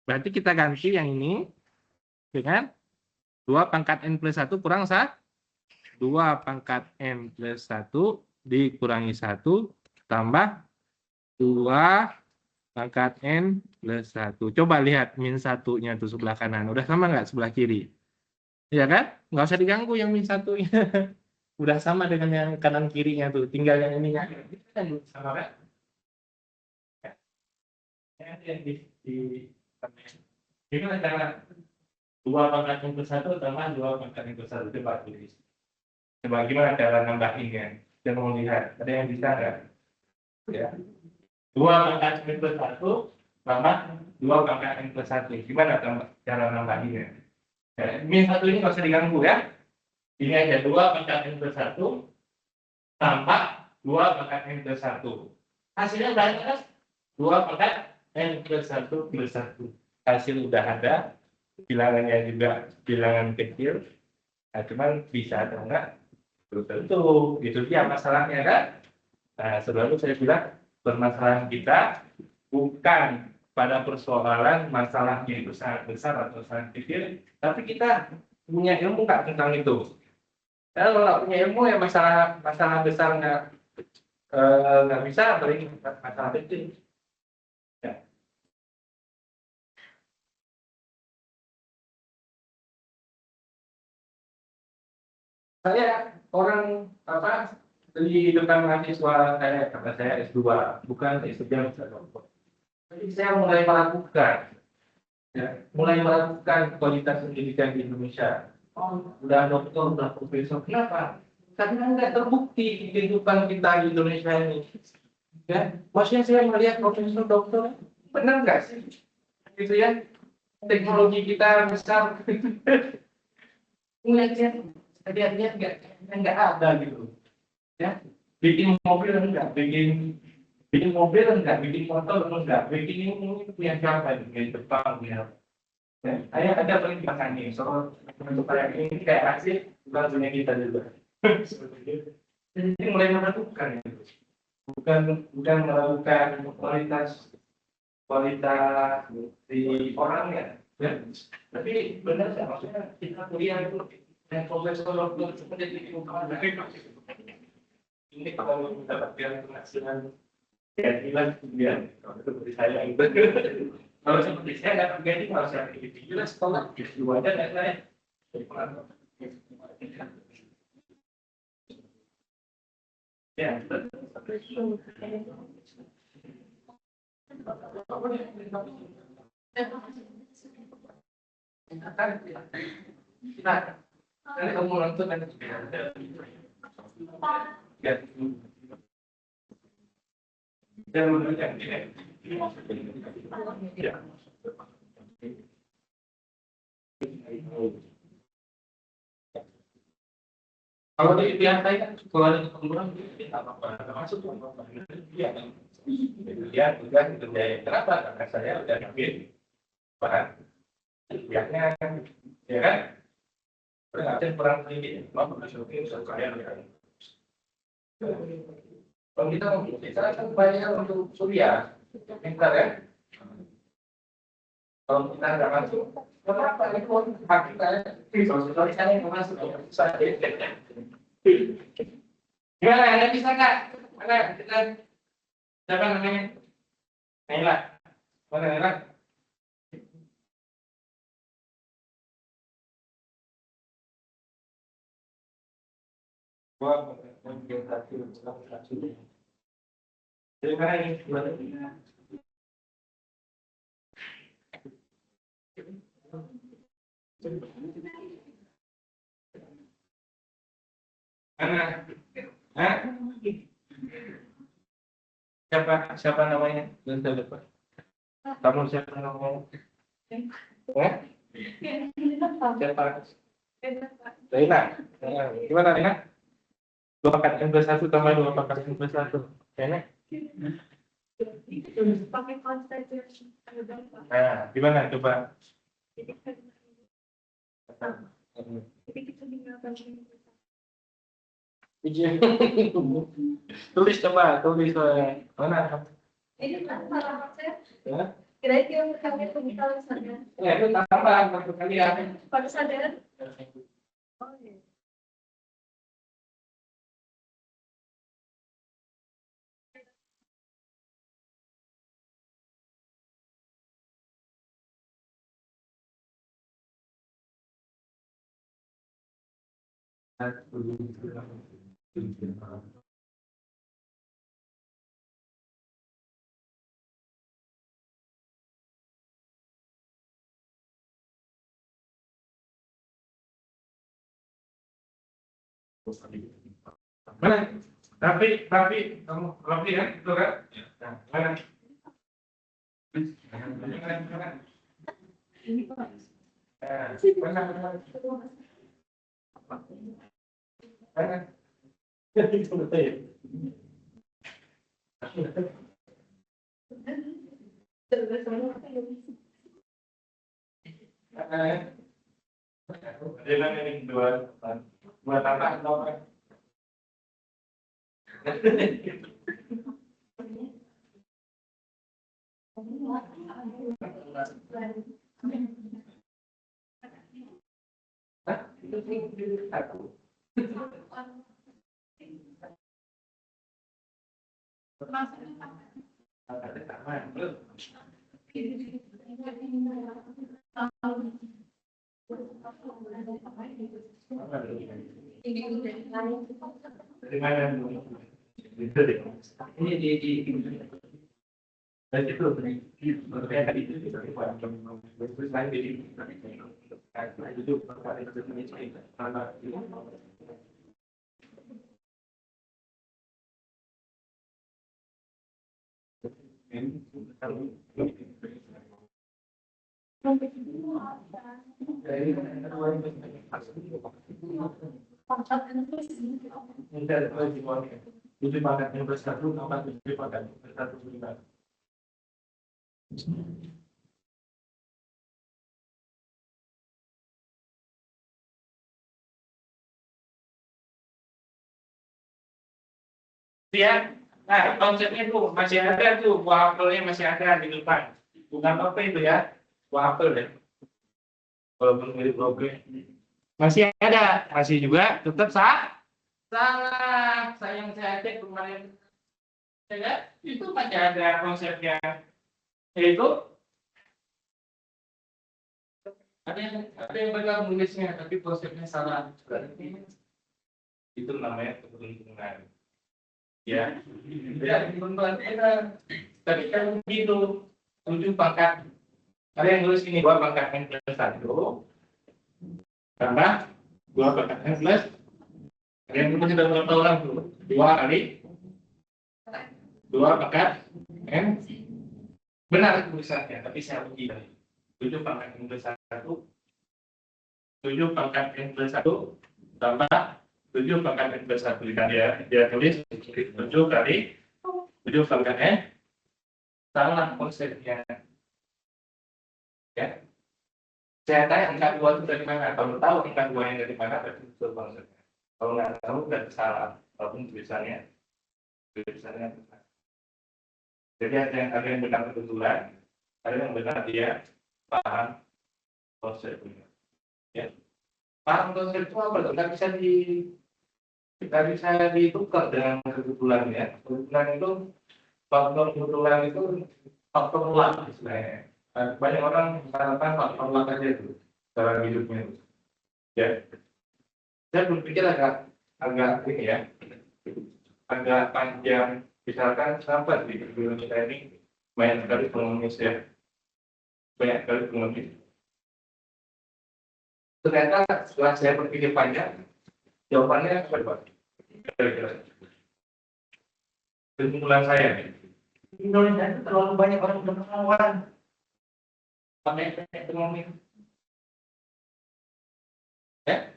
Speaker 1: Berarti kita ganti yang ini dengan 2 pangkat n plus 1 kurang 1. 2 pangkat n plus 1 dikurangi 1 tambah 2 pangkat n plus 1. Coba lihat min 1-nya tuh sebelah kanan. Udah sama nggak sebelah kiri? Iya kan? Nggak usah diganggu yang min 1-nya. Udah sama dengan yang kanan kirinya tuh. Tinggal yang ininya. Sama kan? Ini adalah 2 pangkat n plus 1 tambah 2 pangkat n plus 1. Coba tulis. Coba gimana cara nambahinnya? Dan mau lihat, ada yang bisa nggak? Ya. 2 pangkat n plus 1 tambah 2 pangkat n plus 1. Gimana cara nambahinnya? Ya, min 1 ini nggak usah diganggu ya. Ini aja 2 pangkat n plus 1 tambah 2 pangkat n plus 1. Hasilnya berapa kan? 2 pangkat n plus 1 plus 1. Hasil udah ada. Bilangannya juga bilangan kecil. Nah, cuman bisa atau enggak? Belum tentu. Itu dia masalahnya kan? Nah, selalu saya bilang permasalahan kita bukan pada persoalan masalahnya itu sangat besar atau sangat kecil, tapi kita punya ilmu nggak tentang itu. Kalau nggak punya ilmu ya masalah besar nggak bisa, apalagi masalah kecil. Ya. Saya orang apa di depan mahasiswa saya, kata saya S2, bukan S3. Jadi saya mulai meragukan, ya, mulai meragukan kualitas pendidikan di Indonesia. Oh, udah dokter, udah profesor, kenapa? Karena nggak terbukti di kehidupan kita di Indonesia ini. Ya, maksudnya saya melihat profesor dokter, benar nggak sih? Gitu ya, teknologi kita besar, lihatnya nggak ada gitu. Ya, bikin mobil enggak, bikin mobil enggak, bikin motor enggak, bikin ini punya siapa ini? Punya Jepang ya. Saya ada pertimbangan nih, soal untuk kayak ini kayak asik, bukan punya kita juga. Jadi mulai menentukan itu, bukan melakukan kualitas di orangnya, ya. Tapi benar sih, maksudnya kita kuliah itu yang profesor dokter seperti itu ini kalau mendapatkan penghasilan ya jelas kemudian kalau seperti saya itu kalau seperti saya dapat gaji kalau saya itu jelas tolak justru aja nggak saya ya kita nanti kamu nonton dan ya dan memberikan ya kalau di pihak saya kan kalau ada keperluan tidak apa-apa termasuk ya dia juga kerja kenapa karena saya udah ngambil bahan pihaknya ya kan berarti kurang sedikit mau bersyukur sekalian ya kalau kita kan bayar untuk surya pintar ya kalau kita nggak masuk kenapa ini pun hak kita ya soalnya saya yang masuk saya gimana ada bisa nggak mana kita siapa namanya Naila mana Naila wah terima kasih mana Hah? Siapa namanya? Sudah lupa. Kamu siapa namanya? Siapa? Reina. Gimana Reina? 2 pangkat N+1 tambah 2 pangkat N+1. Reina?
Speaker 2: Pakai konsep
Speaker 1: Nah, gimana coba? Tulis coba, tulis mana?
Speaker 2: ini salah saya.
Speaker 1: Ya,
Speaker 2: Kira-kira kami kalau sadar.
Speaker 1: itu tambah satu kali ya.
Speaker 2: Pada sadar. Oh iya.
Speaker 1: Mana? Tapi kamu Rafi kan, itu kan? Nah, mana?
Speaker 2: Ini Pak.
Speaker 1: Mana? Itu betul ya? Dia ini dua tambah atau apa? Dari mana? Ini di dari itu berkaitan tadi itu terus lain jadi itu 7 pangkat N plus 1 tambah 7 pangkat N plus 1 beriman. Ya, nah konsepnya tuh masih ada tuh, wafelnya masih ada di depan. Bukan apa itu ya, wafel deh. Walaupun mirip logo masih ada, masih juga tetap salah. Sayang saya cek kemarin, ya, itu masih ada konsepnya, yaitu ada yang benar nulisnya, tapi konsepnya salah. Itu namanya keberuntungan. Ya, keberuntungan kita. Tapi kan begitu, 7 pangkat. Ada yang nulis ini 2 pangkat N plus 1 tambah 2 pangkat N plus. Ada yang nulis sudah berapa orang tuh? 2 kali 2 pangkat N. Benar tulisannya, tapi saya uji tadi. 7 pangkat N plus 1 7 pangkat N plus 1 tambah 7 pangkat N plus 1. Dia tulis 7 kali 7 pangkat N. Salah konsepnya. Ya. Saya tanya angka 2 itu dari mana? Kalau tahu angka 2 yang dari mana, berarti betul konsepnya. Kalau nggak tahu, berarti salah. Walaupun tulisannya benar. Jadi ada yang benar kebetulan, ada yang benar dia paham konsepnya. Ya. Paham konsep itu apa? Nggak bisa ditukar dengan kebetulan ya. Kebetulan itu, faktor kebetulan itu faktor luak istilahnya. Banyak orang mengatakan faktor luak aja itu dalam hidupnya. Ya, saya berpikir agak ini ya, agak panjang. Misalkan kenapa di dunia kita ini banyak sekali pengemis ya, banyak sekali pengemis. Ternyata setelah saya berpikir panjang, jawabannya apa Pak? Kira-kira. Kesimpulan saya, Indonesia itu terlalu banyak orang berpengalaman. Pakai ekonomi, ya,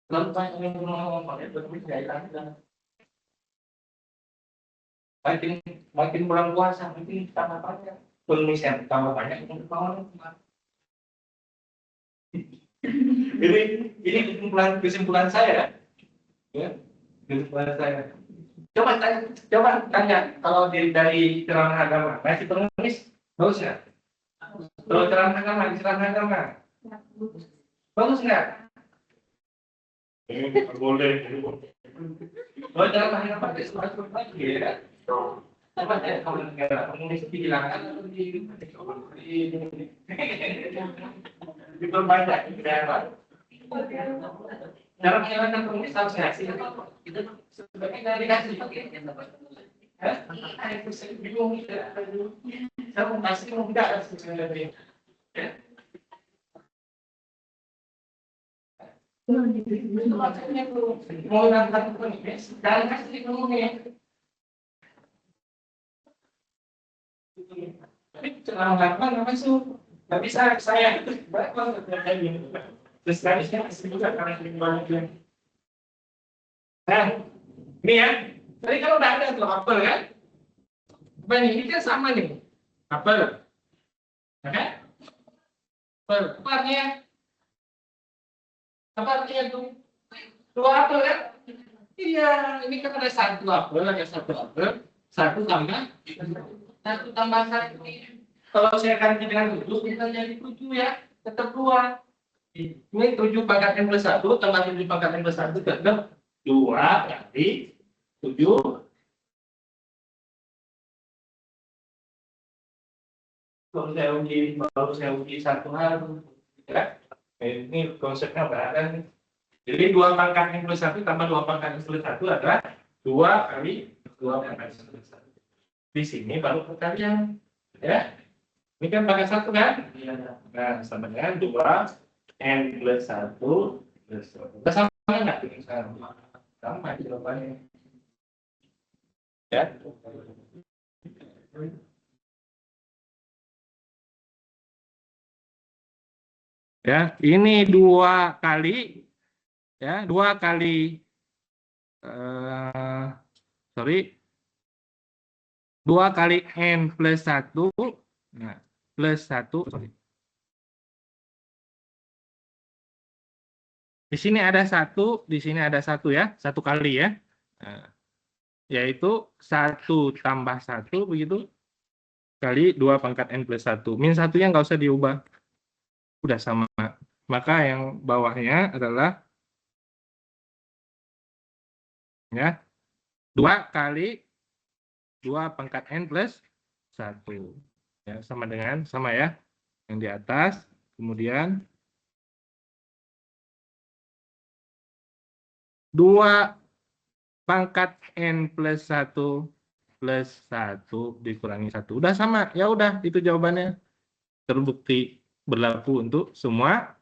Speaker 1: terlalu banyak orang berpengalaman pakai ekonomi dan makin bulan puasa makin tambah banyak pengemis yang tambah banyak yang berpengalaman. Ini kesimpulan saya, ya, kesimpulan saya. Coba tanya kalau dari ceramah agama masih pengemis, bagus nggak? Kalau ceramah agama, bagus nggak? Boleh. Oh, ceramah agama itu lagi ya. Coba tanya kalau negara pengemis dihilangkan atau diperbanyak di daerah. Cara menghilangkan pengemis harus ngasih. Itu sebagai dari kasih. Saya bingung. Saya mau kasih mau enggak sebenarnya. Itu maksudnya tuh mau ngangkat pengemis, jangan kasih pengemis. Tapi ceramah nggak masuk. Nggak bisa saya itu berapa kayak gini. Terus tadi saya masih juga karena banyak yang. Nah, ini ya. Tadi kalau udah ada tuh apel kan? Apa ini kan sama nih. Apel, oke? Apel, apa artinya? Apa artinya tuh? 2 apel kan? Iya, ini kan ada 1 apel, ada 1 apel, 1 tambah 1 tambah 1. Kalau saya ganti dengan 7, bisa jadi 7 ya, tetap 2. Ini 7 pangkat N plus 1 tambah 7 pangkat N plus 1 tetap 2 kali 7. Kalau saya uji 1 hal, ya. Ini konsepnya berada nih. Jadi 2 pangkat N plus 1 tambah 2 pangkat N plus 1 adalah 2 kali 2 pangkat N plus 1. Di sini baru perkalian, ya. Ini kan pangkat 1 kan? Nah, sama dengan 2 N plus 1 plus 1. Sama nggak? Sama jawabannya. Ya. Ya, ini 2 kali, ya, 2 kali 2 kali N plus 1, nah, plus 1, di sini ada 1, di sini ada 1 ya, 1 kali ya. Nah, yaitu 1 tambah 1 begitu, kali 2 pangkat N plus 1. Min 1-nya nggak usah diubah. Udah sama. Maka yang bawahnya adalah ya 2 kali 2 pangkat N plus 1. Ya, sama ya. Yang di atas, kemudian 2 pangkat N plus 1 plus 1 dikurangi 1. Udah sama, ya udah itu jawabannya. Terbukti berlaku untuk semua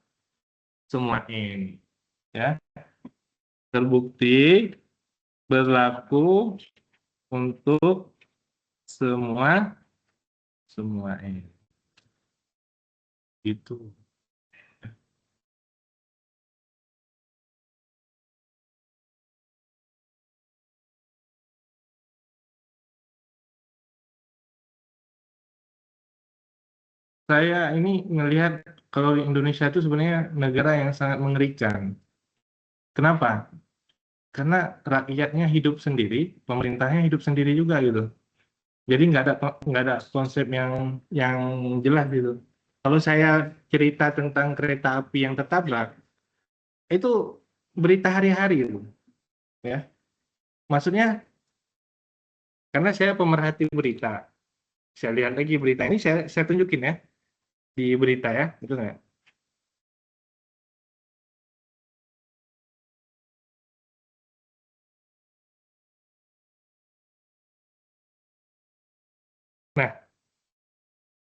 Speaker 1: N. Ya. Terbukti berlaku untuk semua N. Gitu. Saya ini melihat kalau Indonesia itu sebenarnya negara yang sangat mengerikan. Kenapa? Karena rakyatnya hidup sendiri, pemerintahnya hidup sendiri juga gitu. Jadi nggak ada konsep yang jelas gitu. Kalau saya cerita tentang kereta api yang tertabrak, itu berita hari-hari gitu, ya. Maksudnya karena saya pemerhati berita, saya lihat lagi berita ini, saya tunjukin ya di berita ya, itu nggak? Nah,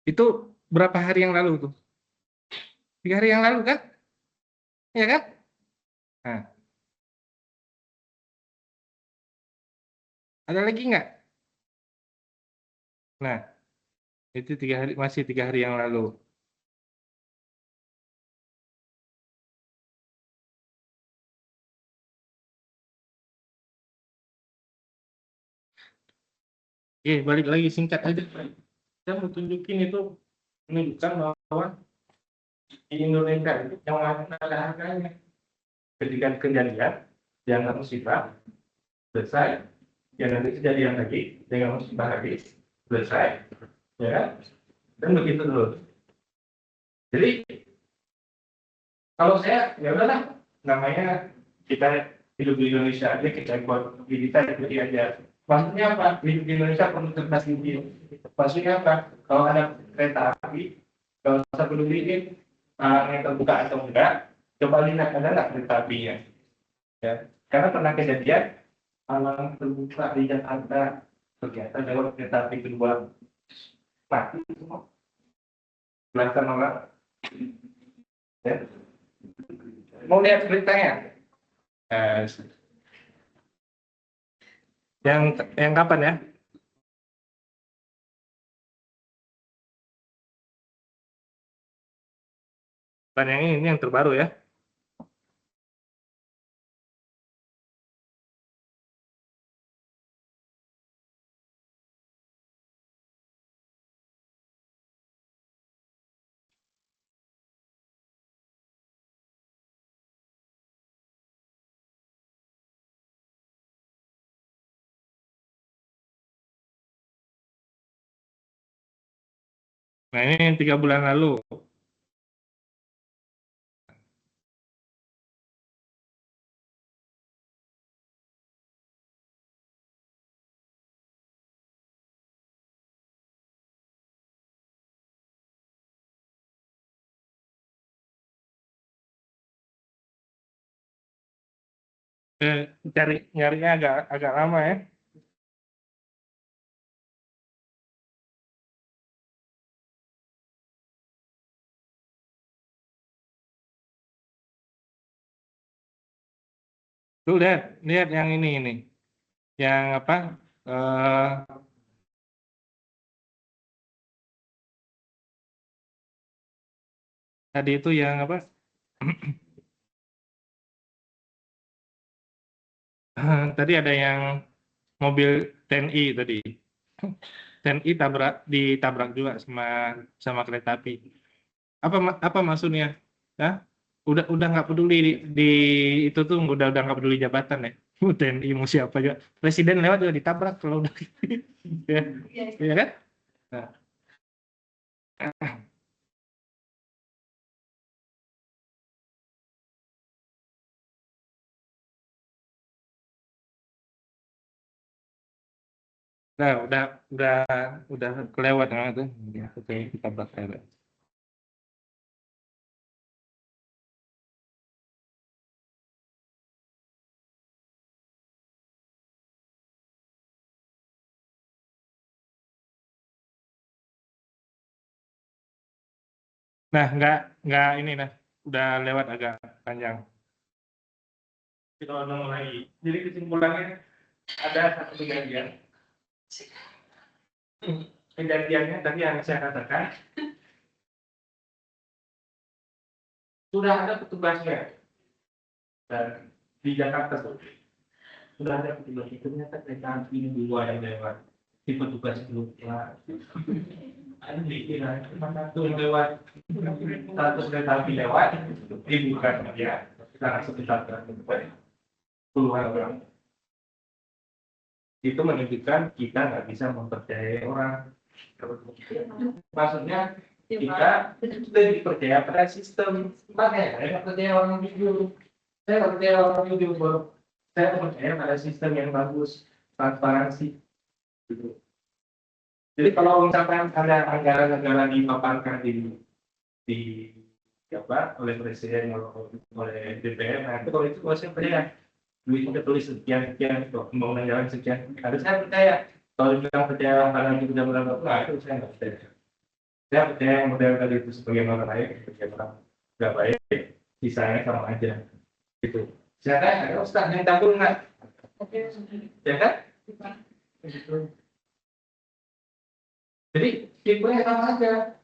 Speaker 1: itu berapa hari yang lalu tuh? 3 hari yang lalu kan? Ya kan? Nah, ada lagi nggak? Nah, itu 3 hari, masih 3 hari yang lalu. Oke, balik lagi singkat aja. Saya mau tunjukin itu menunjukkan bahwa di Indonesia itu yang ada harganya. Ketika kejadian, jangan musibah, selesai. Jangan kejadian lagi, jangan musibah lagi, selesai. Ya kan? Dan begitu dulu. Jadi kalau saya ya udahlah, namanya kita hidup di Indonesia aja, kita buat kita jadi aja. Maksudnya apa? Hidup di Indonesia perlu cerdas tinggi. Maksudnya apa? Kalau ada kereta api, kalau usah peduliin yang terbuka atau enggak, coba lihat ada nggak kereta apinya. Ya. Karena pernah kejadian alang terbuka di Jakarta, ternyata lewat kereta api kedua mati semua, belasan orang. Ya. Mau lihat beritanya? Eh, yang kapan ya? Bukan yang ini yang terbaru ya. Nah ini yang 3 bulan lalu. Nyarinya agak agak lama ya. Tuh lihat yang ini, yang apa? eh, Tadi itu yang apa? Tadi ada yang mobil TNI tadi. TNI ditabrak juga sama kereta api. Apa maksudnya? Hah? Udah nggak peduli di itu tuh udah nggak peduli jabatan ya. TNI mau siapa juga. Presiden lewat juga ditabrak kalau udah ya, ya kan? Nah. Nah, udah kelewat nah, itu. Ya, oke, ditabrak lewat. Nah, nggak ini nah, udah lewat agak panjang. Kita ulang lagi. Jadi kesimpulannya ada satu kejadian. Kejadiannya tadi yang saya katakan sudah ada petugasnya dan di Jakarta tuh sudah ada petugas itu ternyata kereta api ini dua yang lewat si petugas itu ya ada dikira satu lewat satu kereta api lewat dibuka dia kita langsung ditabrak puluhan orang itu menunjukkan kita nggak bisa mempercayai orang. Maksudnya kita lebih percaya pada sistem. Makanya saya nggak percaya orang jujur. Saya nggak percaya orang jujur. Saya percaya pada sistem yang bagus, transparansi. Gitu. Jadi kalau misalkan ada anggaran-anggaran dipaparkan di apa oleh presiden oleh DPR, nah itu kalau itu saya percaya. Duit udah tulis sekian pembangunan jalan sekian. Harus saya percaya. Kalau dibilang percaya hal itu sudah berlaku, nah itu saya nggak percaya. Saya percaya yang model tadi itu sebagai orang baik, sebagai orang nggak baik, sisanya sama aja. Gitu. Saya tanya, ada Ustaz yang campur nggak? Ya kan? Gitu. Jadi tipenya sama aja.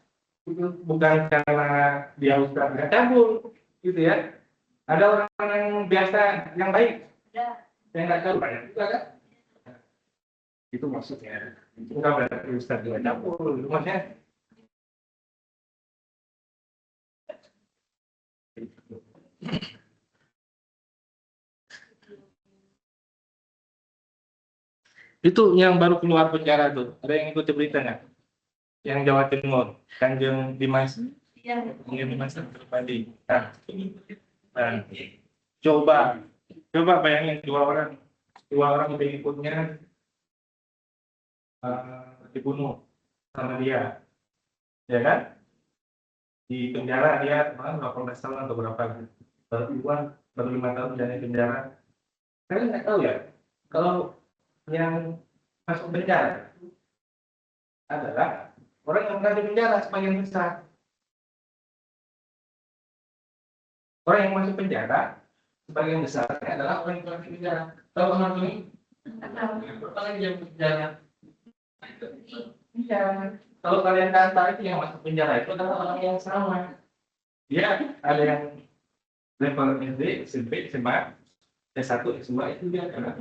Speaker 1: Bukan karena dia Ustaz nggak campur, gitu ya. Ada orang yang biasa yang baik. Saya nggak tahu banyak juga kan? Itu maksudnya. Bukan berarti Ustaz juga campur. Maksudnya itu yang baru keluar penjara tuh. Ada yang ikuti berita nggak? Yang Jawa Timur, Kanjeng Dimas. Iya. Kanjeng Dimas terpadi. Nah, coba bayangin dua orang pengikutnya dibunuh sama dia, ya kan? Di penjara dia 18 tahun atau berapa? Baru 5 tahun dari penjara. Saya nggak tahu ya. Kalau yang masuk penjara adalah orang yang pernah di penjara sebagian besar. Orang yang masuk penjara sebagian besarnya adalah orang yang pernah di penjara. Tahu orang ini? Apa lagi yang penjara? Iya. Kalau kalian kata itu yang masuk penjara itu adalah orang yang sama. Dia ada yang level SD, SMP, SMA, S1, S2 itu dia karena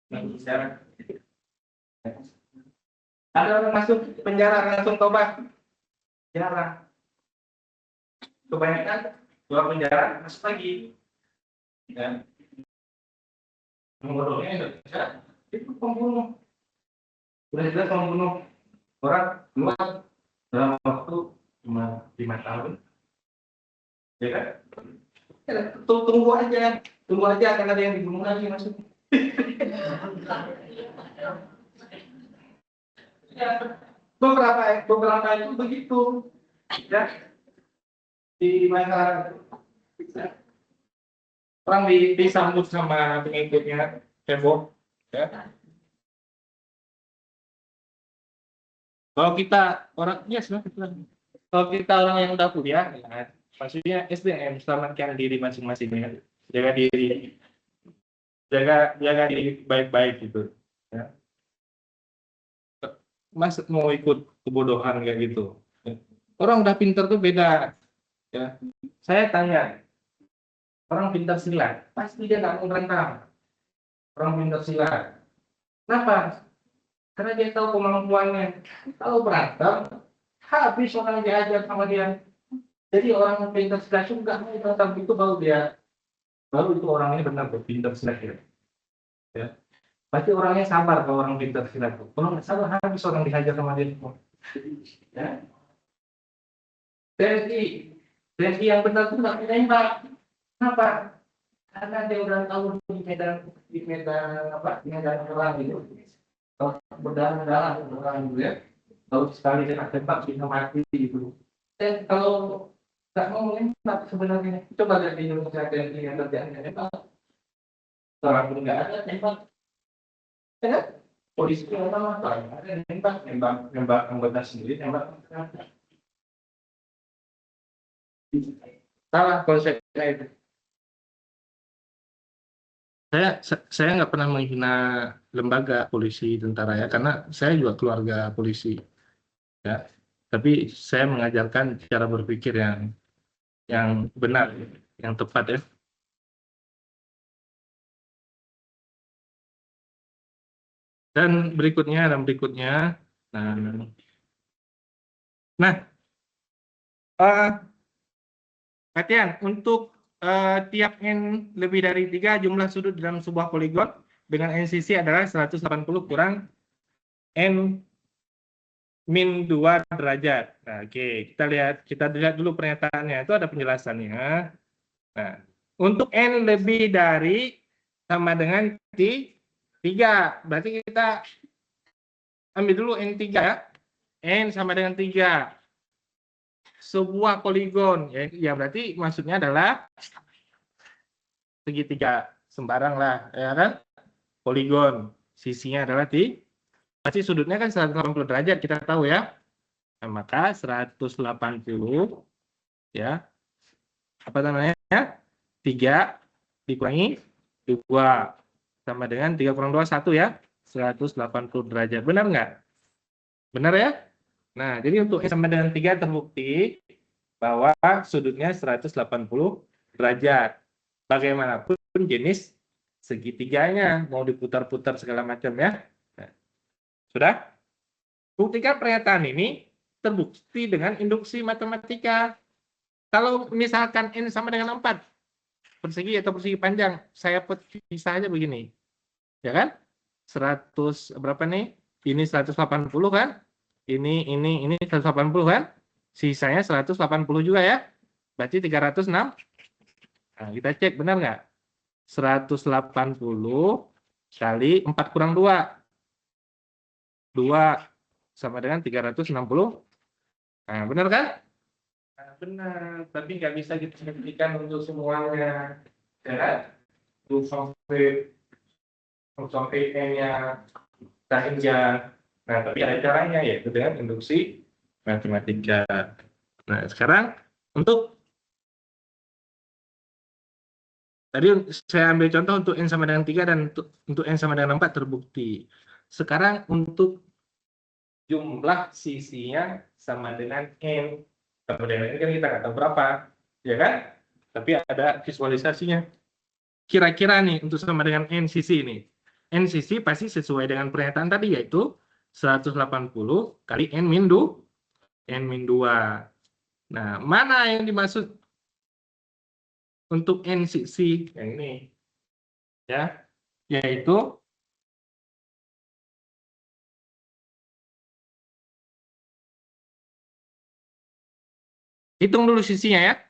Speaker 1: yang penjara. Ada orang masuk penjara langsung tobat, jarang. Kebanyakan keluar penjara masuk lagi. Ya. Membunuhnya Indonesia itu pembunuh. Sudah jelas membunuh orang keluar dalam waktu cuma 5 tahun. Ya kan? Tunggu aja akan ada yang dibunuh lagi masuk. Ya, beberapa itu begitu. Ya. Di mana orang disambut sama pengikutnya heboh, ya. Kalau kita orang kalau kita orang yang udah kuliah, ya, maksudnya SDM selamatkan diri masing-masing, ya. Jaga diri baik-baik gitu. Ya. Mas mau ikut kebodohan kayak gitu. Orang udah pinter tuh beda. Ya. Saya tanya, orang pintar silat, pasti dia nggak mau renang. Orang pintar silat, Kenapa? Karena dia tahu kemampuannya. Kalau berantem, habis orang yang diajar sama dia. Jadi orang yang pintar silat itu nggak mau berantem, itu baru itu orangnya benar pintar silat ya. Ya. Pasti orangnya sabar kalau orang pintar silat itu. Kalau nggak sabar habis orang dihajar sama dia. Ya. TNI yang benar itu nggak menembak. Kenapa? Karena dia udah tahu di medan apa, di medan perang itu. Kalau berdarah-darah orang gitu ya. Kalau sekali kena tembak bisa mati gitu. Dan kalau nggak mau menembak sebenarnya, coba lihat di Indonesia TNI yang terjadi nembak. Orang pun nggak ada tembak. Ya kan? Polisi orang ada nembak anggota sendiri, nembak. Salah konsep itu. Saya nggak pernah menghina lembaga polisi tentara ya, karena saya juga keluarga polisi ya. Tapi saya mengajarkan cara berpikir yang benar, yang tepat ya. Dan berikutnya, nah, latihan untuk tiap n lebih dari 3 jumlah sudut dalam sebuah poligon dengan n sisi adalah 180 kurang n min 2 derajat. Nah, oke, kita lihat dulu pernyataannya. Itu ada penjelasannya. Nah, untuk n lebih dari sama dengan 3, berarti kita ambil dulu n3 ya. N sama dengan 3. Sebuah poligon, ya berarti maksudnya adalah segitiga, sembarang lah, ya kan? Poligon, sisinya adalah pasti sudutnya kan 180 derajat, kita tahu ya. Nah, maka 180 ya, apa namanya? 3 dikurangi 2 sama dengan 3 kurang 2 1 ya. 180 derajat. Benar nggak? Benar ya? Nah, jadi untuk sama dengan 3 terbukti bahwa sudutnya 180 derajat. Bagaimanapun jenis segitiganya, mau diputar-putar segala macam ya. Nah, sudah? Buktikan pernyataan ini terbukti dengan induksi matematika. Kalau misalkan N sama dengan 4, persegi atau persegi panjang, saya pisah aja begini. Ya kan? 100 berapa nih? Ini 180 kan? Ini 180 kan? Sisanya 180 juga ya. Berarti 306. Nah, kita cek benar nggak? 180 kali 4 kurang 2. 2 sama dengan 360. Nah, benar kan? Nah, benar, tapi nggak bisa kita buktikan untuk semuanya. Ya kan? Untuk sampai N-nya panjang. Nah, tapi ada caranya, yaitu dengan induksi matematika. Nah, sekarang untuk tadi saya ambil contoh untuk N sama dengan 3 dan untuk N sama dengan 4 terbukti. Sekarang untuk jumlah sisinya sama dengan N. Sama dengan N kan kita nggak tahu berapa, ya kan? Tapi ada visualisasinya. Kira-kira nih untuk sama dengan N sisi ini. N sisi pasti sesuai dengan pernyataan tadi, yaitu 180 kali N min 2. Nah, mana yang dimaksud untuk N sisi? Yang ini. Ya, yaitu hitung dulu sisinya ya.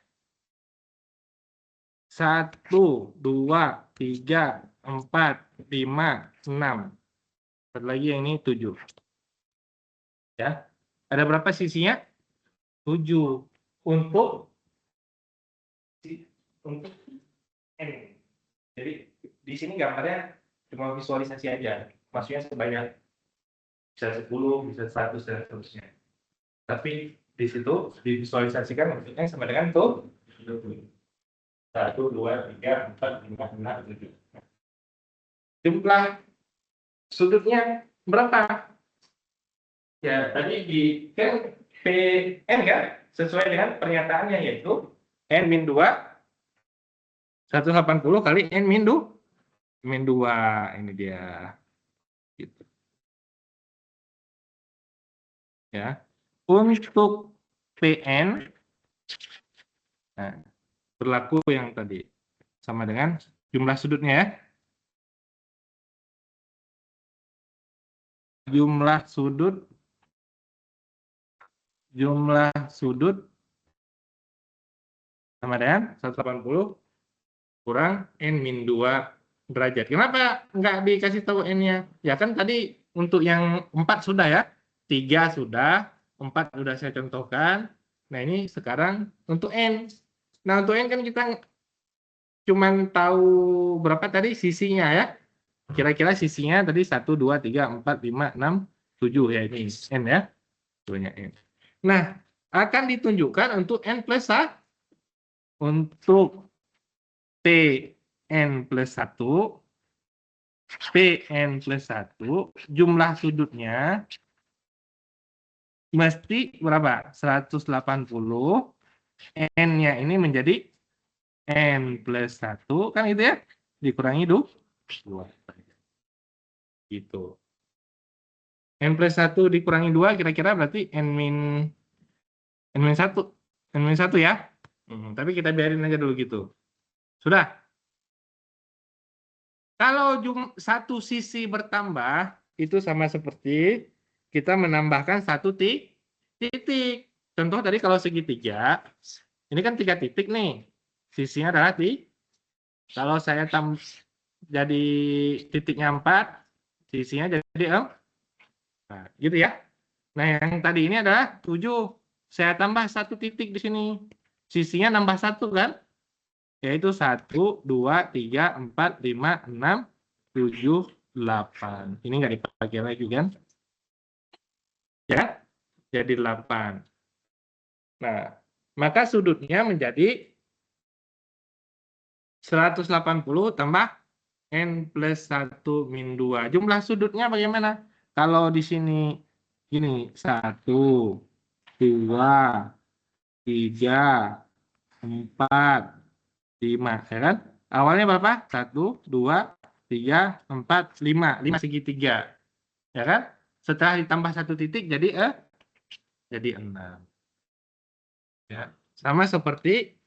Speaker 1: 1, 2, 3, 4, 5, 6. Satu lagi yang ini 7. Ya. Ada berapa sisinya? 7. Untuk N. Jadi di sini gambarnya cuma visualisasi aja. Maksudnya sebanyak bisa 10, bisa 100 dan seterusnya. Tapi di situ divisualisasikan maksudnya sama dengan tuh 1, 2, 3, 4, 5, 6, 7. Jumlah sudutnya berapa? Ya, tadi di kan PN kan sesuai dengan pernyataannya, yaitu N min 2 180 kali N min 2. Ini dia. Gitu. Ya. Untuk PN, nah, berlaku yang tadi sama dengan jumlah sudutnya ya. Jumlah sudut sama dengan 180 kurang N-2 derajat. Kenapa nggak dikasih tahu N-nya? Ya kan tadi untuk yang 4 sudah ya. 3 sudah, 4 sudah saya contohkan. Nah ini sekarang untuk N. Nah untuk N kan kita cuman tahu berapa tadi sisinya ya. Kira-kira sisinya tadi 1, 2, 3, 4, 5, 6, 7 ya ini N ya. N. Nah akan ditunjukkan untuk N plus 1. Untuk PN plus 1, PN plus 1, jumlah sudutnya mesti berapa? 180, N-nya ini menjadi N plus 1, kan gitu ya? Dikurangi 2. Gitu. N plus 1 dikurangi 2, kira-kira berarti N-1. N-1 ya? Tapi kita biarin aja dulu gitu. Sudah? Kalau satu sisi bertambah, itu sama seperti kita menambahkan satu titik. Contoh tadi kalau segitiga, ini kan 3 titik nih. Sisinya adalah kalau saya jadi titiknya 4, sisinya jadi 4. Nah, gitu ya. Nah, yang tadi ini adalah 7. Saya tambah satu titik di sini. Sisinya nambah 1 kan? Yaitu 1, 2, 3, 4, 5, 6, 7, 8. Ini nggak dipakai lagi kan? Ya, jadi 8. Nah, maka sudutnya menjadi 180 tambah N plus 1 min 2. Jumlah sudutnya bagaimana? Kalau di sini gini, 1, 2, 3, 4, 5, ya kan? Awalnya berapa? 1, 2, 3, 4, 5. 5 segitiga. Ya kan? Setelah ditambah satu titik jadi 6. Ya. Sama seperti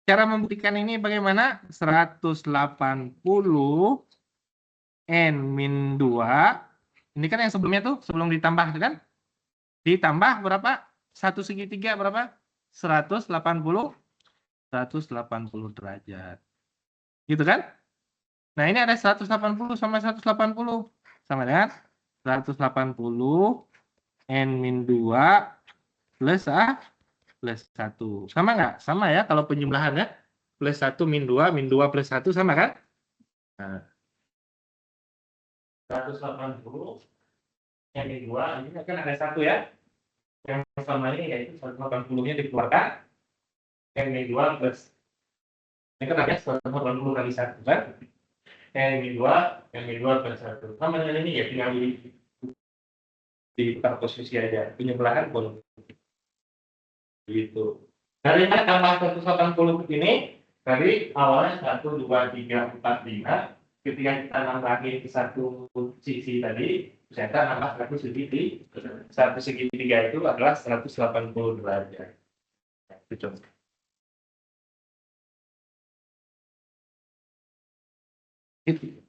Speaker 1: cara membuktikan ini bagaimana? 180 N min 2. Ini kan yang sebelumnya tuh, sebelum ditambah kan? Ditambah berapa? Satu segitiga berapa? 180 derajat. Gitu kan? Nah, ini ada 180 sama 180. Sama dengan 180 N min 2 plus plus 1. Sama nggak? Sama ya kalau penjumlahannya. Plus 1 min 2 plus 1 sama kan? Nah, 180 N min 2, ini kan ada 1 ya. Yang sama ini yaitu 180-nya dikeluarkan. N min 2 plus. Ini kan ada 180 kali 1 kan? N min 2 plus 1. Sama dengan ini ya, tinggal di posisi aja. Penjumlahan pun. Gitu. Dari tambah 180 ke sini, tadi awalnya 1, 2, 3, 4, 5. Ketika kita nambahin ke satu sisi tadi, ternyata nambah satu segitiga itu adalah 180 derajat. Itu contoh. Itu.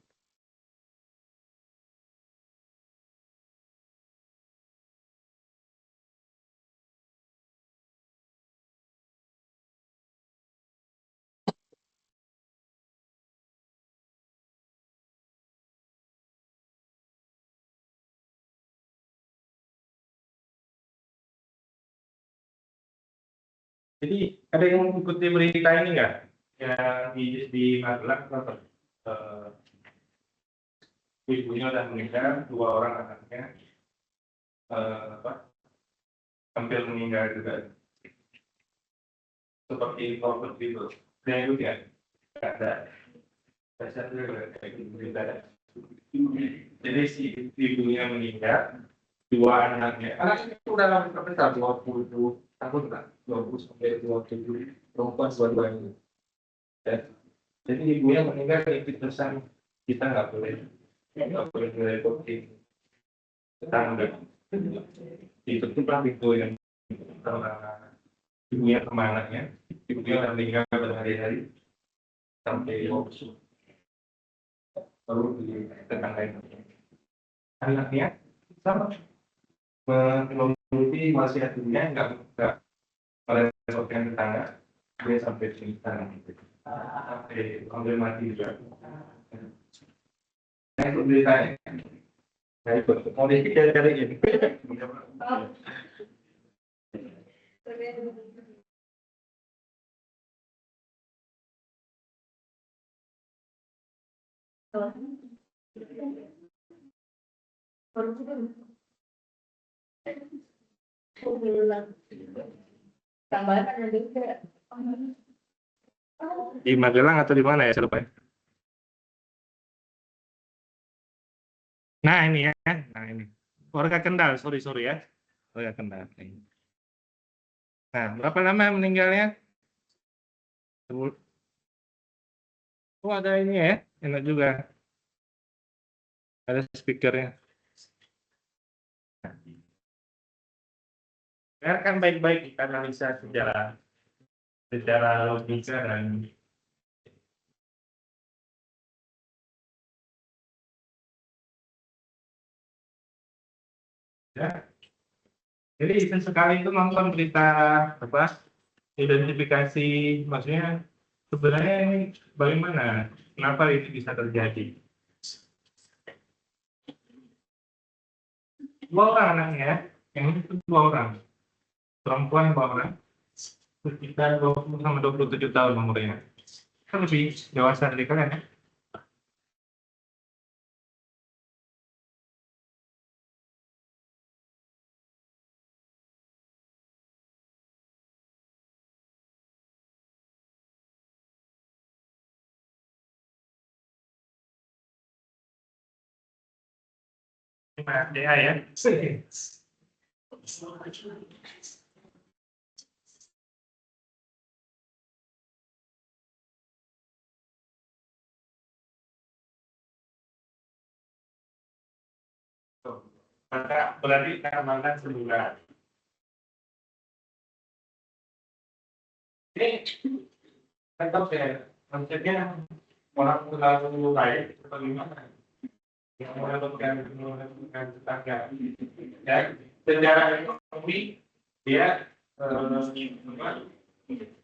Speaker 1: Jadi ada yang mengikuti berita ini nggak? Yang di Magelang, ibunya udah meninggal, 2 orang anaknya hampir meninggal juga. Seperti korban gitu. Yang itu ya, nggak ada. Jadi si ibunya meninggal, 2 anaknya. Anaknya itu udah lama berapa? 20 tahun lah, 20 sampai 27. Perempuan 2-2 ini. Ya. Jadi ibunya meninggal di pesan kita nggak boleh merepotin tetangga. Itu tuh itu yang karena ibunya kemana ya, ibunya meninggal berhari-hari sampai baru di tetangga itu. Anaknya sama mengikuti wasiat ibunya nggak merepotkan tetangga, dia sampai cerita sampai ambil mati juga. Saya ikut beritanya, saya ikut mau dicari-cariin.
Speaker 2: Tambahan ada juga.
Speaker 1: Di Magelang atau di mana ya, saya lupa ya. Nah ini ya, nah ini warga Kendal, sorry ya, warga Kendal. Nah, berapa lama meninggalnya? Oh ada ini ya, enak juga, ada speakernya. Kan baik-baik kita analisa secara logika dan ya. Jadi sesekali itu nonton berita apa identifikasi, maksudnya sebenarnya ini bagaimana, kenapa itu bisa terjadi? Dua orang anaknya, yang itu dua orang, perempuan dua orang, sekitar 20 sama 27 tahun umurnya. Kan lebih dewasa dari kalian ya. Lima DA ya. Maka berarti kita amankan sebulan. Ini tetap ya, konsepnya orang terlalu baik atau gimana? Yang menentukan tetangga. Ya, secara ekonomi dia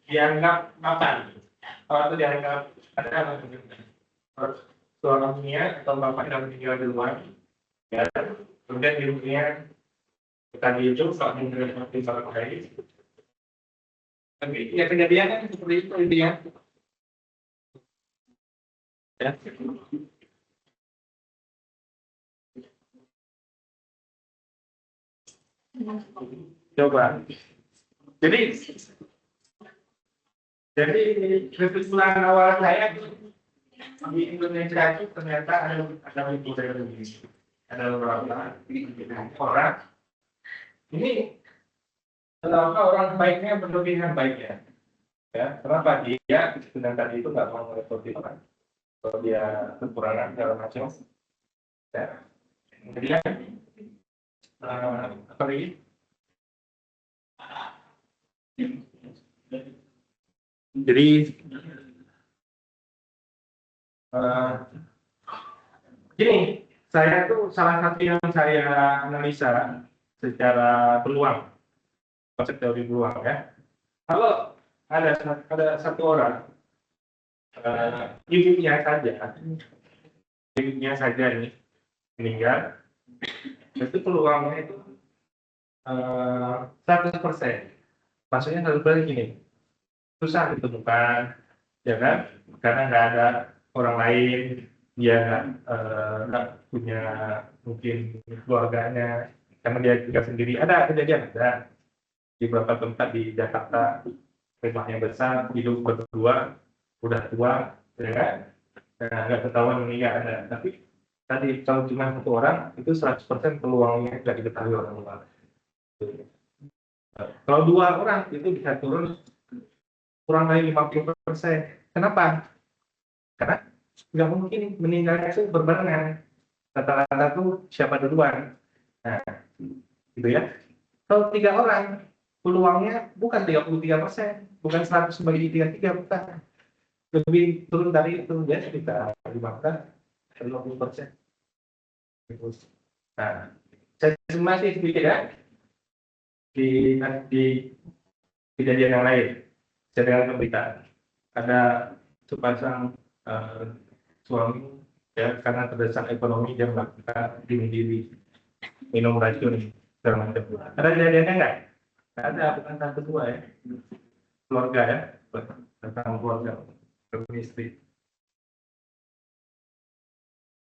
Speaker 1: dianggap mapan. Kalau itu dianggap ada suaminya atau bapaknya meninggal di luar, ya, kemudian ibunya tadi itu kalau meninggal di luar baik. Tapi ya kejadiannya seperti itu intinya. Ya. Coba. Jadi kesimpulan awal saya di Indonesia itu ternyata ada ibu dari Indonesia, ada beberapa orang. Ini kenapa orang baiknya berlebihan baiknya? Ya, kenapa dia dengan tadi itu nggak mau merepotin orang? Kalau dia kekurangan segala macam. Ya. Kemudian apa lagi? Jadi gini, saya tuh salah satu yang saya analisa secara peluang, konsep teori peluang ya. Kalau ada satu orang, ibunya saja nih meninggal, itu peluangnya itu 100%. Maksudnya 100% gini, susah ditemukan, ya kan? Karena nggak ada orang lain, dia nggak punya mungkin keluarganya, karena dia juga sendiri. Ada kejadian ada di beberapa tempat di Jakarta, rumahnya besar, hidup berdua, udah tua, ya kan? Nah, nggak ketahuan meninggal ada. Tapi tadi kalau cuma satu orang itu 100% peluangnya nggak diketahui orang luar. Kalau dua orang itu bisa turun kurang dari 50%. Kenapa? Karena nggak mungkin meninggalnya itu berbarengan. Rata-rata tuh siapa duluan. Nah, gitu ya. Kalau 3 orang, peluangnya bukan 33%, bukan 100 bagi 33, bukan. Lebih turun dari itu, ya sekitar 15-20%. Nah, saya masih sedikit ya di kejadian yang lain. Saya dengar berita ada sepasang suami ya karena terdesak ekonomi dia melakukan bunuh diri, minum racun segala macam. Ada kejadiannya nggak? Ada, bukan satu dua ya, keluarga ya, tentang keluarga suami istri.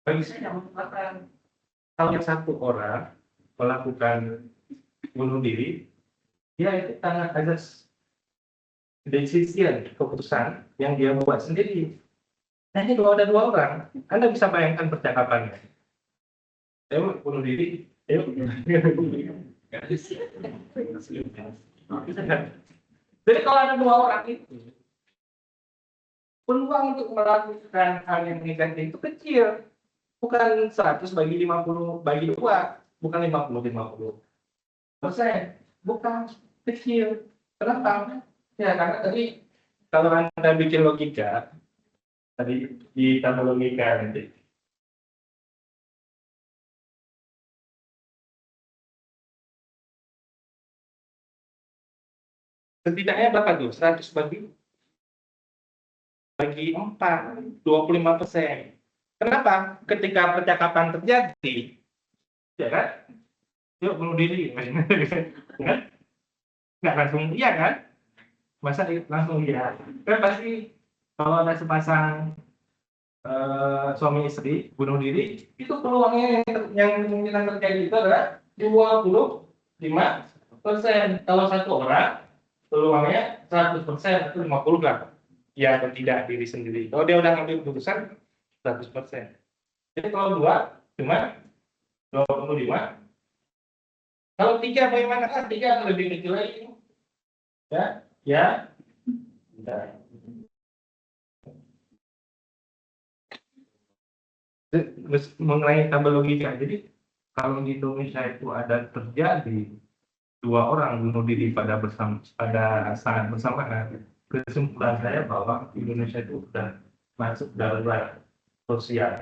Speaker 1: Bagi saya mengatakan kalau yang satu orang melakukan bunuh diri, dia itu karena azas decision, keputusan yang dia buat sendiri. Nah ini kalau ada 2 orang, Anda bisa bayangkan percakapannya. Saya bunuh diri, jadi kalau ada 2 orang itu, peluang untuk melakukan hal yang negatif itu kecil. Bukan 100 bagi 50 bagi 2, bukan 50-50%. Bukan kecil. Kenapa? Ya karena tadi kalau Anda bikin logika, tadi ditambah logika nanti. Setidaknya berapa tuh? 100 bagi 4, 25%. Kenapa? Ketika percakapan terjadi, ya kan? Yuk bunuh diri, kan? Nggak langsung iya kan? Masa langsung iya? Kan pasti kalau ada sepasang suami istri bunuh diri, itu peluangnya yang kemungkinan terjadi itu adalah 25%. Kalau satu orang, peluangnya 100% atau 50 lah. Ya atau tidak diri sendiri. Kalau dia udah ngambil keputusan, 100%. Jadi kalau 2, cuma 25. Kalau 3 bagaimana? 3 lebih kecil lagi. Ya, ya. Ya. Mengenai tabel logika, jadi kalau di Indonesia itu ada terjadi 2 orang bunuh diri pada saat bersamaan, kesimpulan saya bahwa Indonesia itu sudah masuk darurat sosial.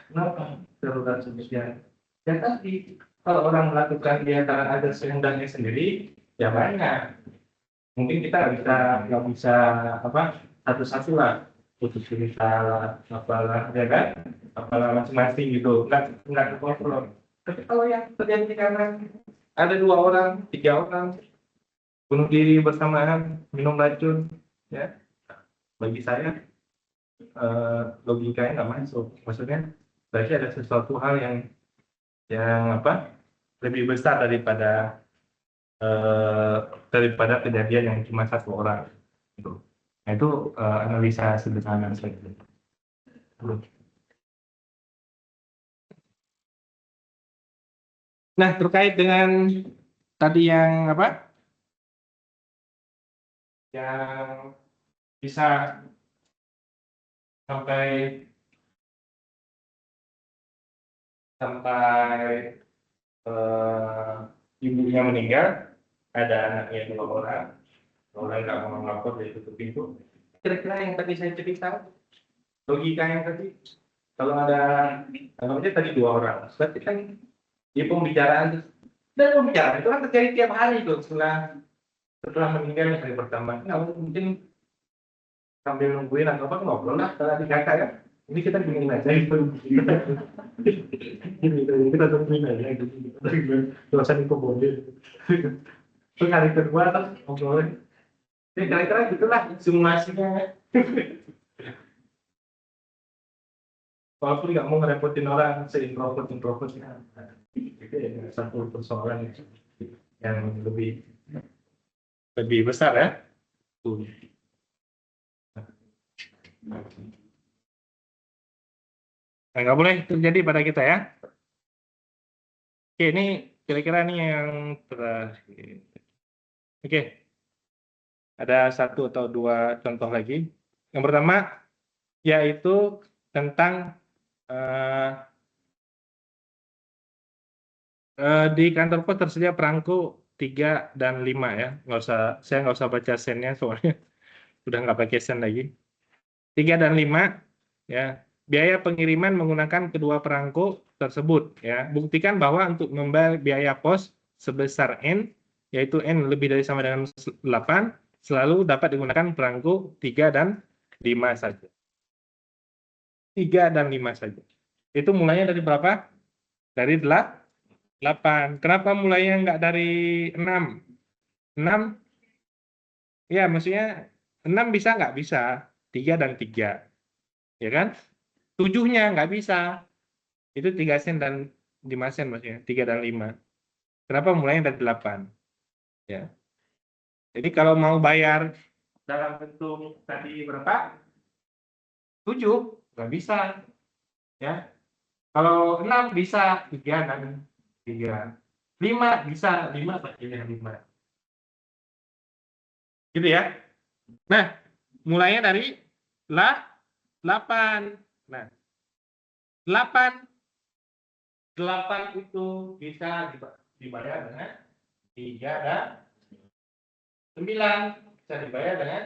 Speaker 1: Kenapa darurat sosial? Ya tadi kalau orang melakukan di antara ada sehendaknya sendiri, ya banyak. Mungkin kita nggak bisa apa satu-satu lah putus cerita apalah ya kan apalah masing-masing gitu nggak terkontrol. Tapi kalau yang terjadi karena ada 2 orang 3 orang bunuh diri bersamaan minum racun ya bagi saya logikanya nggak masuk. Maksudnya berarti ada sesuatu hal yang apa lebih besar daripada kejadian yang cuma 1 orang gitu. Nah, itu analisa sederhana saja. Nah, terkait dengan tadi yang apa? Yang bisa sampai ibunya meninggal, ada anaknya 2 orang, nggak mau melapor dari tutup pintu. Kira-kira yang tadi saya cerita, logika yang tadi, kalau anggapnya tadi 2 orang, berarti kan di pembicaraan dan pembicaraan itu kan terjadi tiap hari tuh setelah meninggal hari pertama. Nah, mungkin sambil nungguin atau apa ngobrol lah kalau di kakak ya. Ini kita bikin aja gitu. Kita tungguin aja gitu. Terusan itu boleh. Terus hari kedua terus ngobrolin. Ini kira-kira gitulah simulasinya. Walaupun nggak mau ngerepotin orang, se-introvert-introvertnya. Itu ya satu persoalan yang lebih besar ya. Tuh. Nah, nggak boleh terjadi pada kita ya. Oke, ini kira-kira nih yang terakhir. Oke, ada 1 atau 2 contoh lagi. Yang pertama, yaitu tentang di kantor pos tersedia perangko 3 dan 5 ya. Saya nggak usah baca sennya soalnya udah nggak pakai sen lagi. 3 dan 5 ya. Biaya pengiriman menggunakan kedua perangko tersebut ya. Buktikan bahwa untuk membayar biaya pos sebesar N, yaitu N lebih dari sama dengan 8, selalu dapat digunakan perangko 3 dan 5 saja. 3 dan 5 saja. Itu mulainya dari berapa? Dari 8. Kenapa mulainya nggak dari 6? 6, ya maksudnya 6 bisa nggak? Bisa. 3 dan 3. Ya kan? 7-nya nggak bisa. Itu 3 sen dan 5 sen maksudnya. 3 dan 5. Kenapa mulainya dari 8? Ya. Jadi kalau mau bayar dalam bentuk tadi berapa? 7, nggak bisa. Ya. Kalau 6 bisa 3 dan 3. 5 bisa 5 bagian 5. Gitu ya. Nah, mulainya dari 8. Nah, 8 itu bisa dibayar dengan 3 dan 9. Bisa dibayar dengan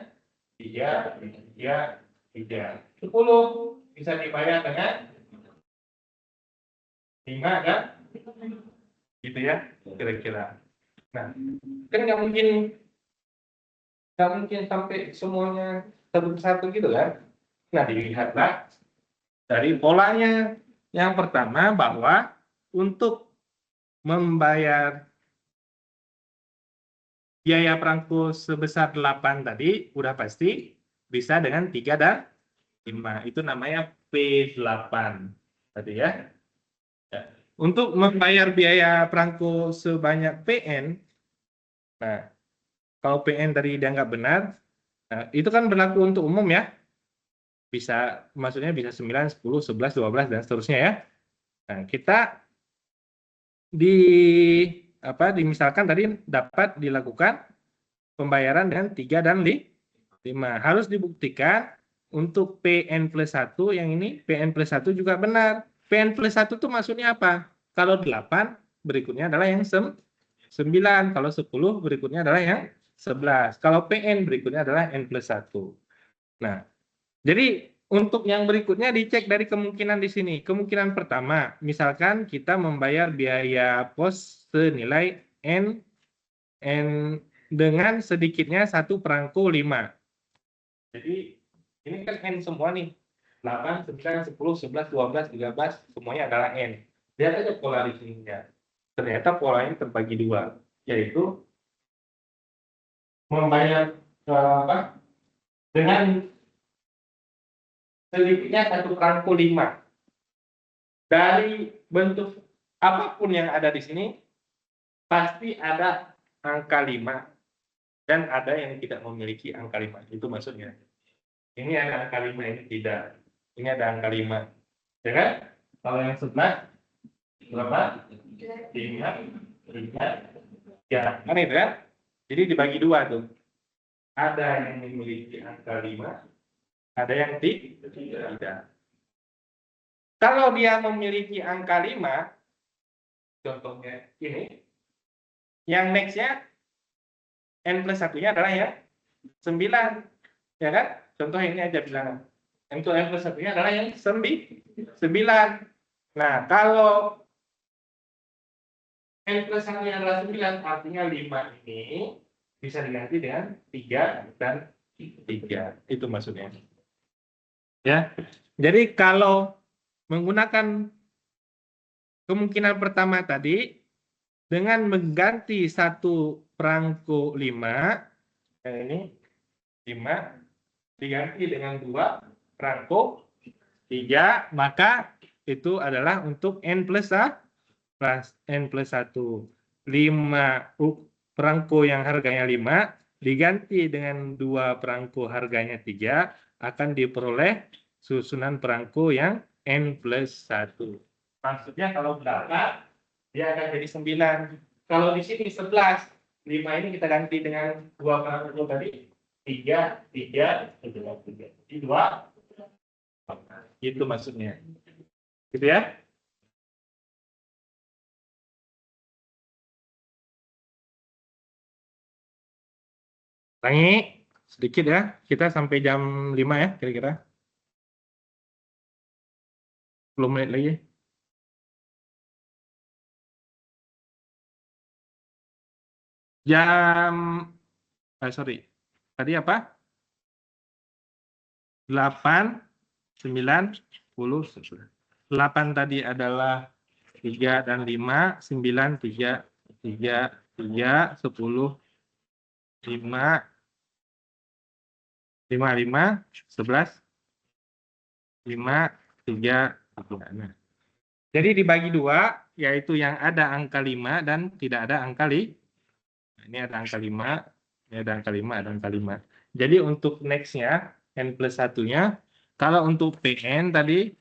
Speaker 1: 3, 3, 3. 10 bisa dibayar dengan 5 dan gitu ya, kira-kira. Nah, kan nggak mungkin sampai semuanya satu-satu gitu kan. Nah, dilihatlah dari polanya. Yang pertama bahwa untuk membayar biaya perangko sebesar 8 tadi udah pasti bisa dengan 3 dan 5. Itu namanya P8 tadi ya. Untuk membayar biaya perangko sebanyak PN, nah kalau PN tadi dianggap benar, nah, itu kan berlaku untuk umum ya. Bisa, maksudnya bisa 9, 10, 11, 12, dan seterusnya ya. Nah, kita misalkan tadi dapat dilakukan pembayaran dengan 3 dan 5. Harus dibuktikan untuk PN plus 1 yang ini PN plus 1 juga benar. PN plus 1 itu maksudnya apa? Kalau 8 berikutnya adalah yang 9. Kalau 10 berikutnya adalah yang 11. Kalau PN berikutnya adalah N plus 1. Nah, jadi untuk yang berikutnya dicek dari kemungkinan di sini. Kemungkinan pertama, misalkan kita membayar biaya pos senilai N dengan sedikitnya satu perangko 5. Jadi ini kan N semua nih. 8, 9, 10, 11, 12, 13, semuanya adalah N. Lihat aja pola di sini ya. Ternyata polanya terbagi dua, yaitu membayar dengan sedikitnya satu perangko 5. Dari bentuk apapun yang ada di sini, pasti ada angka 5 dan ada yang tidak memiliki angka 5. Itu maksudnya. Ini ada angka 5, ini tidak. Ini ada angka 5. Ya kan? Kalau yang sebelah berapa? 5, 3, ya. Kan itu kan? Jadi dibagi dua tuh. Ada yang memiliki angka 5, ada yang tidak. Kalau dia memiliki angka 5, contohnya ini, yang next-nya N plus 1-nya adalah yang 9. Ya kan? Contoh ini aja bilangan. Untuk N plus 1-nya adalah yang 9. Nah, kalau N plus 1-nya adalah 9, artinya 5 ini bisa diganti dengan 3 dan 3. Itu maksudnya. Ya. Jadi kalau menggunakan kemungkinan pertama tadi, dengan mengganti satu perangko 5, yang ini 5, diganti dengan 2 perangko 3, maka itu adalah untuk N plus 1. 5 perangko yang harganya 5 diganti dengan 2 perangko harganya 3, akan diperoleh susunan perangko yang N plus 1. Maksudnya kalau berapa, dia akan jadi 9. Kalau di sini 11, 5 ini kita ganti dengan 2 perangko tadi, 3, 3, 3. Jadi 2, Itu maksudnya. Gitu ya. Ulangi sedikit ya. Kita sampai jam 5 ya kira-kira. 10 menit lagi. Sorry. Tadi apa? 8, 9, 10, 11. 8 tadi adalah 3 dan 5, 9, 3, 3, 3, 10, 5, 5, 5, 11, 5, 3, 3. Nah, jadi dibagi dua, yaitu yang ada angka 5 dan tidak ada angka 5. Nah, ini ada angka 5, ini ada angka 5, ada angka 5. Jadi untuk next-nya, N plus 1-nya, kalau untuk PN tadi,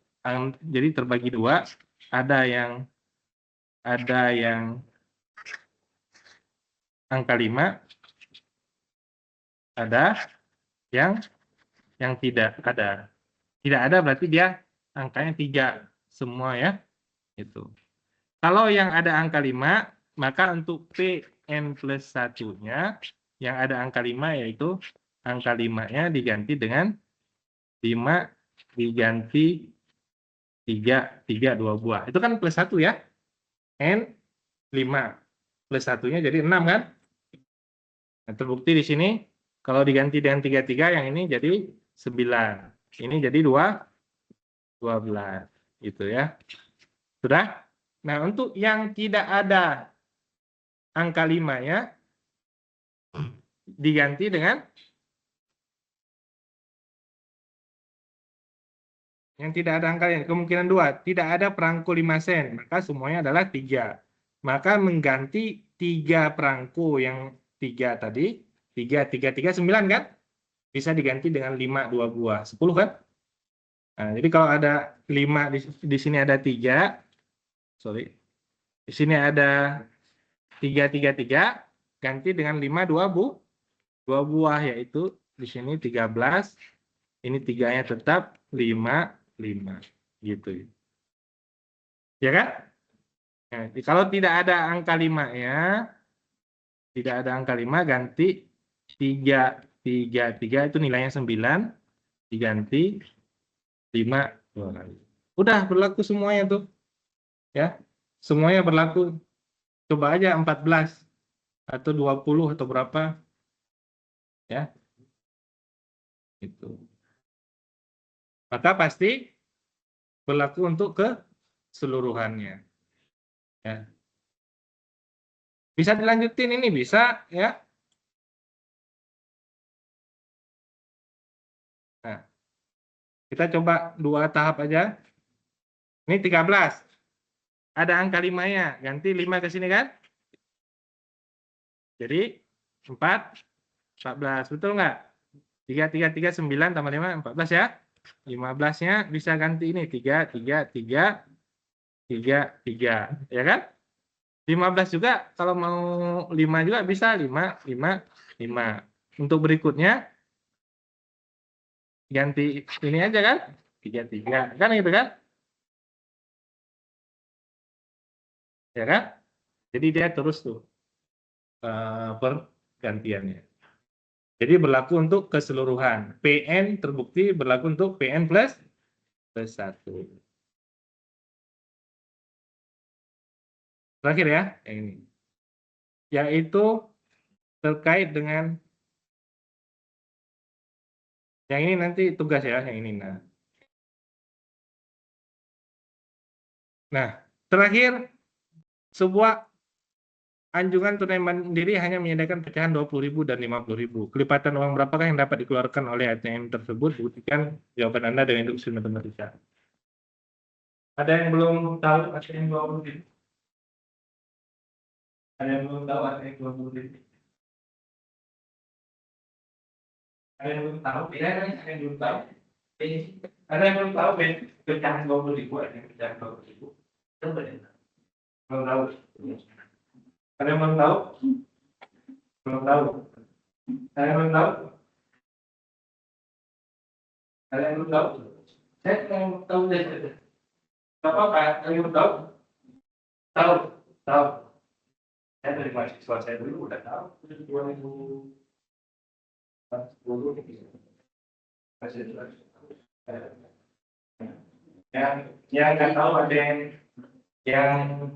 Speaker 1: jadi terbagi dua, ada yang angka 5, ada yang tidak ada. Tidak ada berarti dia angkanya 3 semua ya. Itu. Kalau yang ada angka 5, maka untuk PN plus 1-nya yang ada angka 5 yaitu angka 5-nya diganti dengan 5 diganti 3, 2 buah. Itu kan plus 1 ya. N 5 plus 1-nya jadi 6 kan? Nah, terbukti di sini kalau diganti dengan 3 yang ini jadi 9. Ini jadi 12 gitu ya. Sudah? Nah, untuk yang tidak ada angka 5-nya diganti dengan yang tidak ada angka kemungkinan 2, tidak ada perangko 5 sen, maka semuanya adalah 3. Maka mengganti 3 perangko yang 3 tadi, 3, 3, 3, 9 kan? Bisa diganti dengan 5, 2 buah, 10 kan? Nah, jadi kalau ada 5, di sini ada 3, sorry, di sini ada 3, 3, 3, ganti dengan 5, 2 buah, yaitu di sini 13, ini 3-nya tetap 5, 5 gitu ya kan? Nah, kalau tidak ada angka 5-nya, tidak ada angka 5 ganti 3, 3, 3 itu nilainya 9 diganti 5 2 kali. Udah berlaku semuanya tuh ya. Semuanya berlaku. Coba aja 14 atau 20 atau berapa ya. Itu. Maka pasti berlaku untuk keseluruhannya. Ya. Bisa dilanjutin ini bisa ya. Nah, kita coba 2 tahap aja. Ini 13. Ada angka 5-nya, ganti 5 ke sini kan? Jadi 4, 14, betul nggak? 3, 3, 3, 9 tambah 5, 14 ya. 15-nya bisa ganti ini 3, 3, 3, 3, 3, ya kan? 15 juga kalau mau 5 juga bisa 5, 5, 5. Untuk berikutnya ganti ini aja kan? 3, 3, kan gitu kan? Ya kan? Jadi dia terus tuh pergantiannya. Jadi berlaku untuk keseluruhan. PN terbukti berlaku untuk PN plus 1. Terakhir ya, yang ini. Yaitu terkait dengan yang ini nanti tugas ya, yang ini. Nah, terakhir sebuah anjungan tunai mandiri hanya menyediakan pecahan 20.000 dan 50.000. Kelipatan uang berapakah yang dapat dikeluarkan oleh ATM tersebut? Buktikan jawaban Anda dengan induksi matematika. Ada yang belum tahu ATM 20.000? Ada yang belum tahu ATM 20.000? Ada yang belum tahu? Ya, ada yang belum tahu? Ada yang belum tahu pecahan 20.000? Ada yang pecahan 20.000? Coba deh. Belum tahu? Ada yang belum tahu? Belum tahu? Ada yang belum tahu? Ada yang belum tahu? Saya pengen tahu deh. Gak apa-apa, yang tahu? Tahu, tahu. Saya dari mahasiswa saya dulu udah tahu. 2010 masih yang nggak tahu ada yang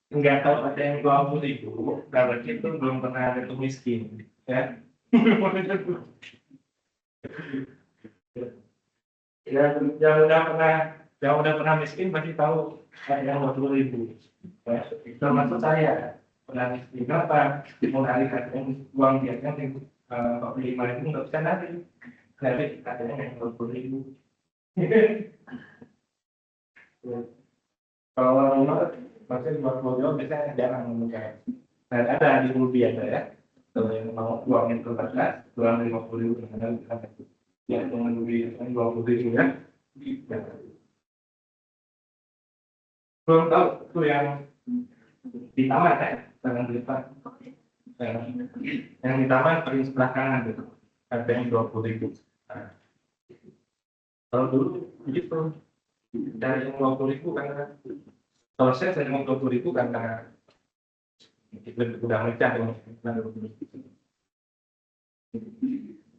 Speaker 1: nggak tahu ada yang 20.000, berarti itu belum pernah ada tuh miskin, ya. yang udah pernah miskin pasti tahu ada yang 20.000. Ya, termasuk saya pernah miskin apa? Mau narik uang biasanya 45.000 nggak bisa narik. Narik katanya yang 20.000. Kalau orang maksudnya buat modal biasanya jarang menemukan. Nah, ada di Rupiah ya. Kalau yang mau uangnya terbatas, kurang 50.000 dengan yang dengan lebih 20.000 ya. Belum tahu itu yang di taman ya, jangan di depan. Yang di taman paling sebelah kanan gitu, ada yang 20.000. Nah, kalau dulu begitu dari yang 20.000 karena kalau saya yang 20.000 karena udah mecah yang.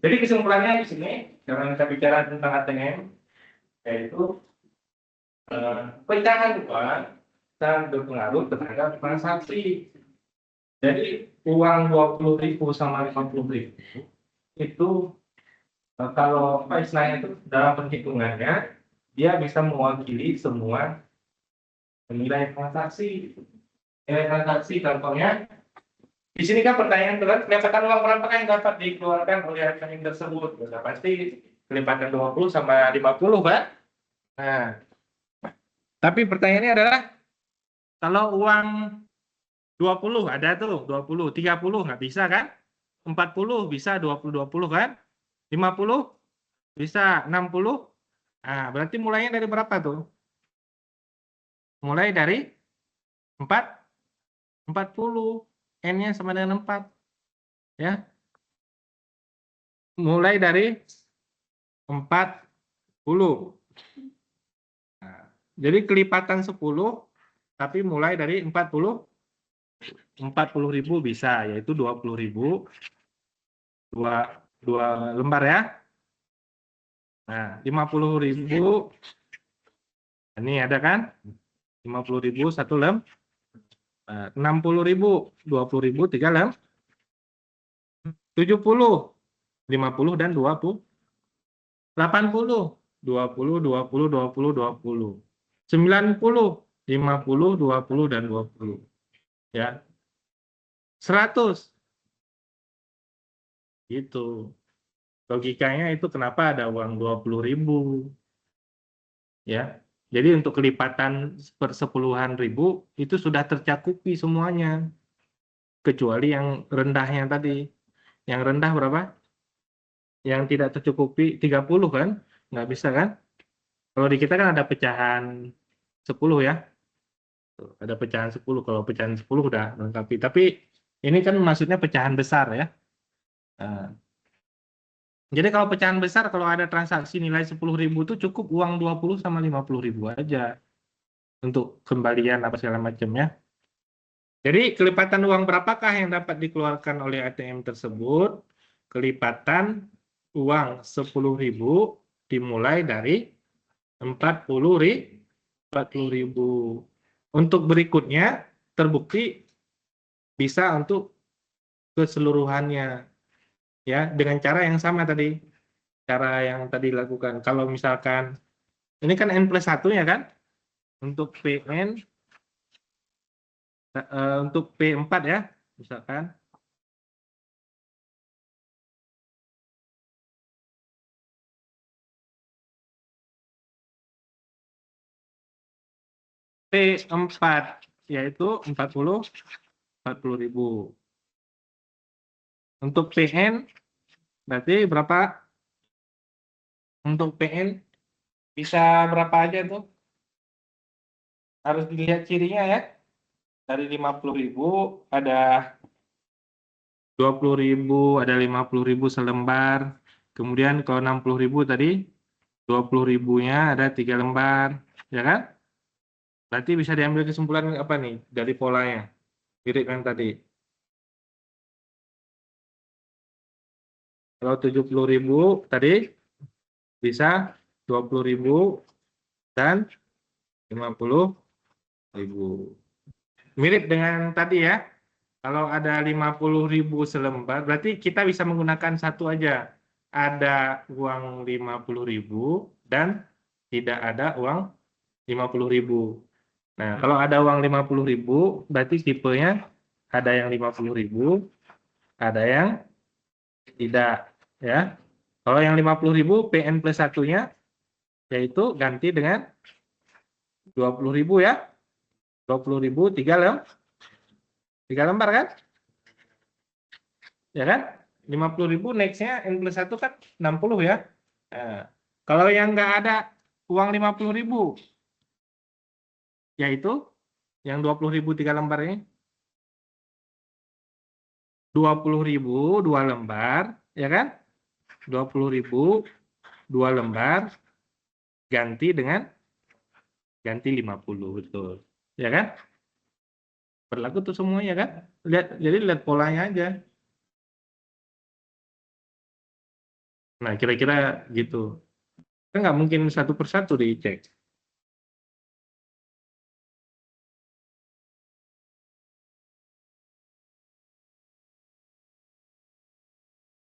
Speaker 1: Jadi kesimpulannya di sini karena kita bicara tentang ATM yaitu pecahan uang sangat berpengaruh terhadap transaksi. Jadi uang 20.000 sama 50.000 itu kalau apa istilahnya itu dalam perhitungannya dia bisa mewakili semua nilai transaksi. Nilai transaksi contohnya di sini kan pertanyaan berat, kelipatan uang berapa yang dapat dikeluarkan oleh rekening tersebut? Nah, pasti kelipatan 20 sama 50, Pak. Nah, tapi pertanyaannya adalah kalau uang 20 ada tuh, 20, 30 nggak bisa kan? 40 bisa 20 kan? 50 bisa 60. Nah, berarti mulainya dari berapa tuh? Mulai dari 40. N-nya sama dengan 4. Ya. Mulai dari 40. Nah, jadi kelipatan 10 tapi mulai dari 40.000 bisa, yaitu 20.000 dua lembar ya. Nah, 50.000 ini ada kan? 50.000 satu lem. 60.000 20.000 3 lem. 70 50 dan 20 80 20 20 20 20 90 50 20 dan 20 ya. 100 gitu. Logikanya itu kenapa ada uang 20.000 ya. Jadi untuk kelipatan per 10-an ribu itu sudah tercakupi semuanya. Kecuali yang rendahnya tadi. Yang rendah berapa? Yang tidak tercukupi 30 kan? Nggak bisa kan? Kalau di kita kan ada pecahan 10 ya. Tuh, ada pecahan 10. Kalau pecahan 10 udah melengkapi. Tapi ini kan maksudnya pecahan besar ya. Nah, jadi kalau pecahan besar, kalau ada transaksi nilai 10.000 itu cukup uang 20 sama 50.000 aja. Untuk kembalian apa segala macam ya. Jadi kelipatan uang berapakah yang dapat dikeluarkan oleh ATM tersebut? Kelipatan uang 10.000 dimulai dari 40.000. Untuk berikutnya terbukti bisa untuk keseluruhannya ya dengan cara yang sama tadi. Cara yang tadi dilakukan. Kalau misalkan ini kan N+1 ya kan? Untuk PN untuk P4 ya, misalkan P4 yaitu 40.000. Untuk PN berarti berapa? Untuk PN bisa berapa aja tuh? Harus dilihat cirinya ya. Dari 50.000 ada 20.000, ada 50.000 selembar. Kemudian kalau 60.000 tadi 20.000-nya ada 3 lembar, ya kan? Berarti bisa diambil kesimpulan apa nih dari polanya? Mirip yang tadi. Kalau 70.000 tadi bisa 20.000 dan 50.000. Mirip dengan tadi ya. Kalau ada 50.000 selembar, berarti kita bisa menggunakan satu aja. Ada uang 50.000 dan tidak ada uang 50.000. Nah, kalau ada uang 50.000, berarti tipenya ada yang 50.000, ada yang tidak. Ya. Kalau yang 50.000, PN plus satunya, yaitu ganti dengan 20.000 ya. 20.000, 3 lembar kan? Ya kan? 50.000 next-nya N plus 1 kan 60 ya. Nah, kalau yang nggak ada uang 50.000, yaitu yang 20.000 3 lembar ini, 20.000 2 lembar, ya kan? 20.000 2 lembar ganti 50, betul. Ya kan? Berlaku tuh semuanya kan? Jadi lihat polanya aja. Nah, kira-kira gitu. Kan nggak mungkin satu persatu dicek.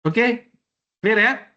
Speaker 1: Oke, clear ya?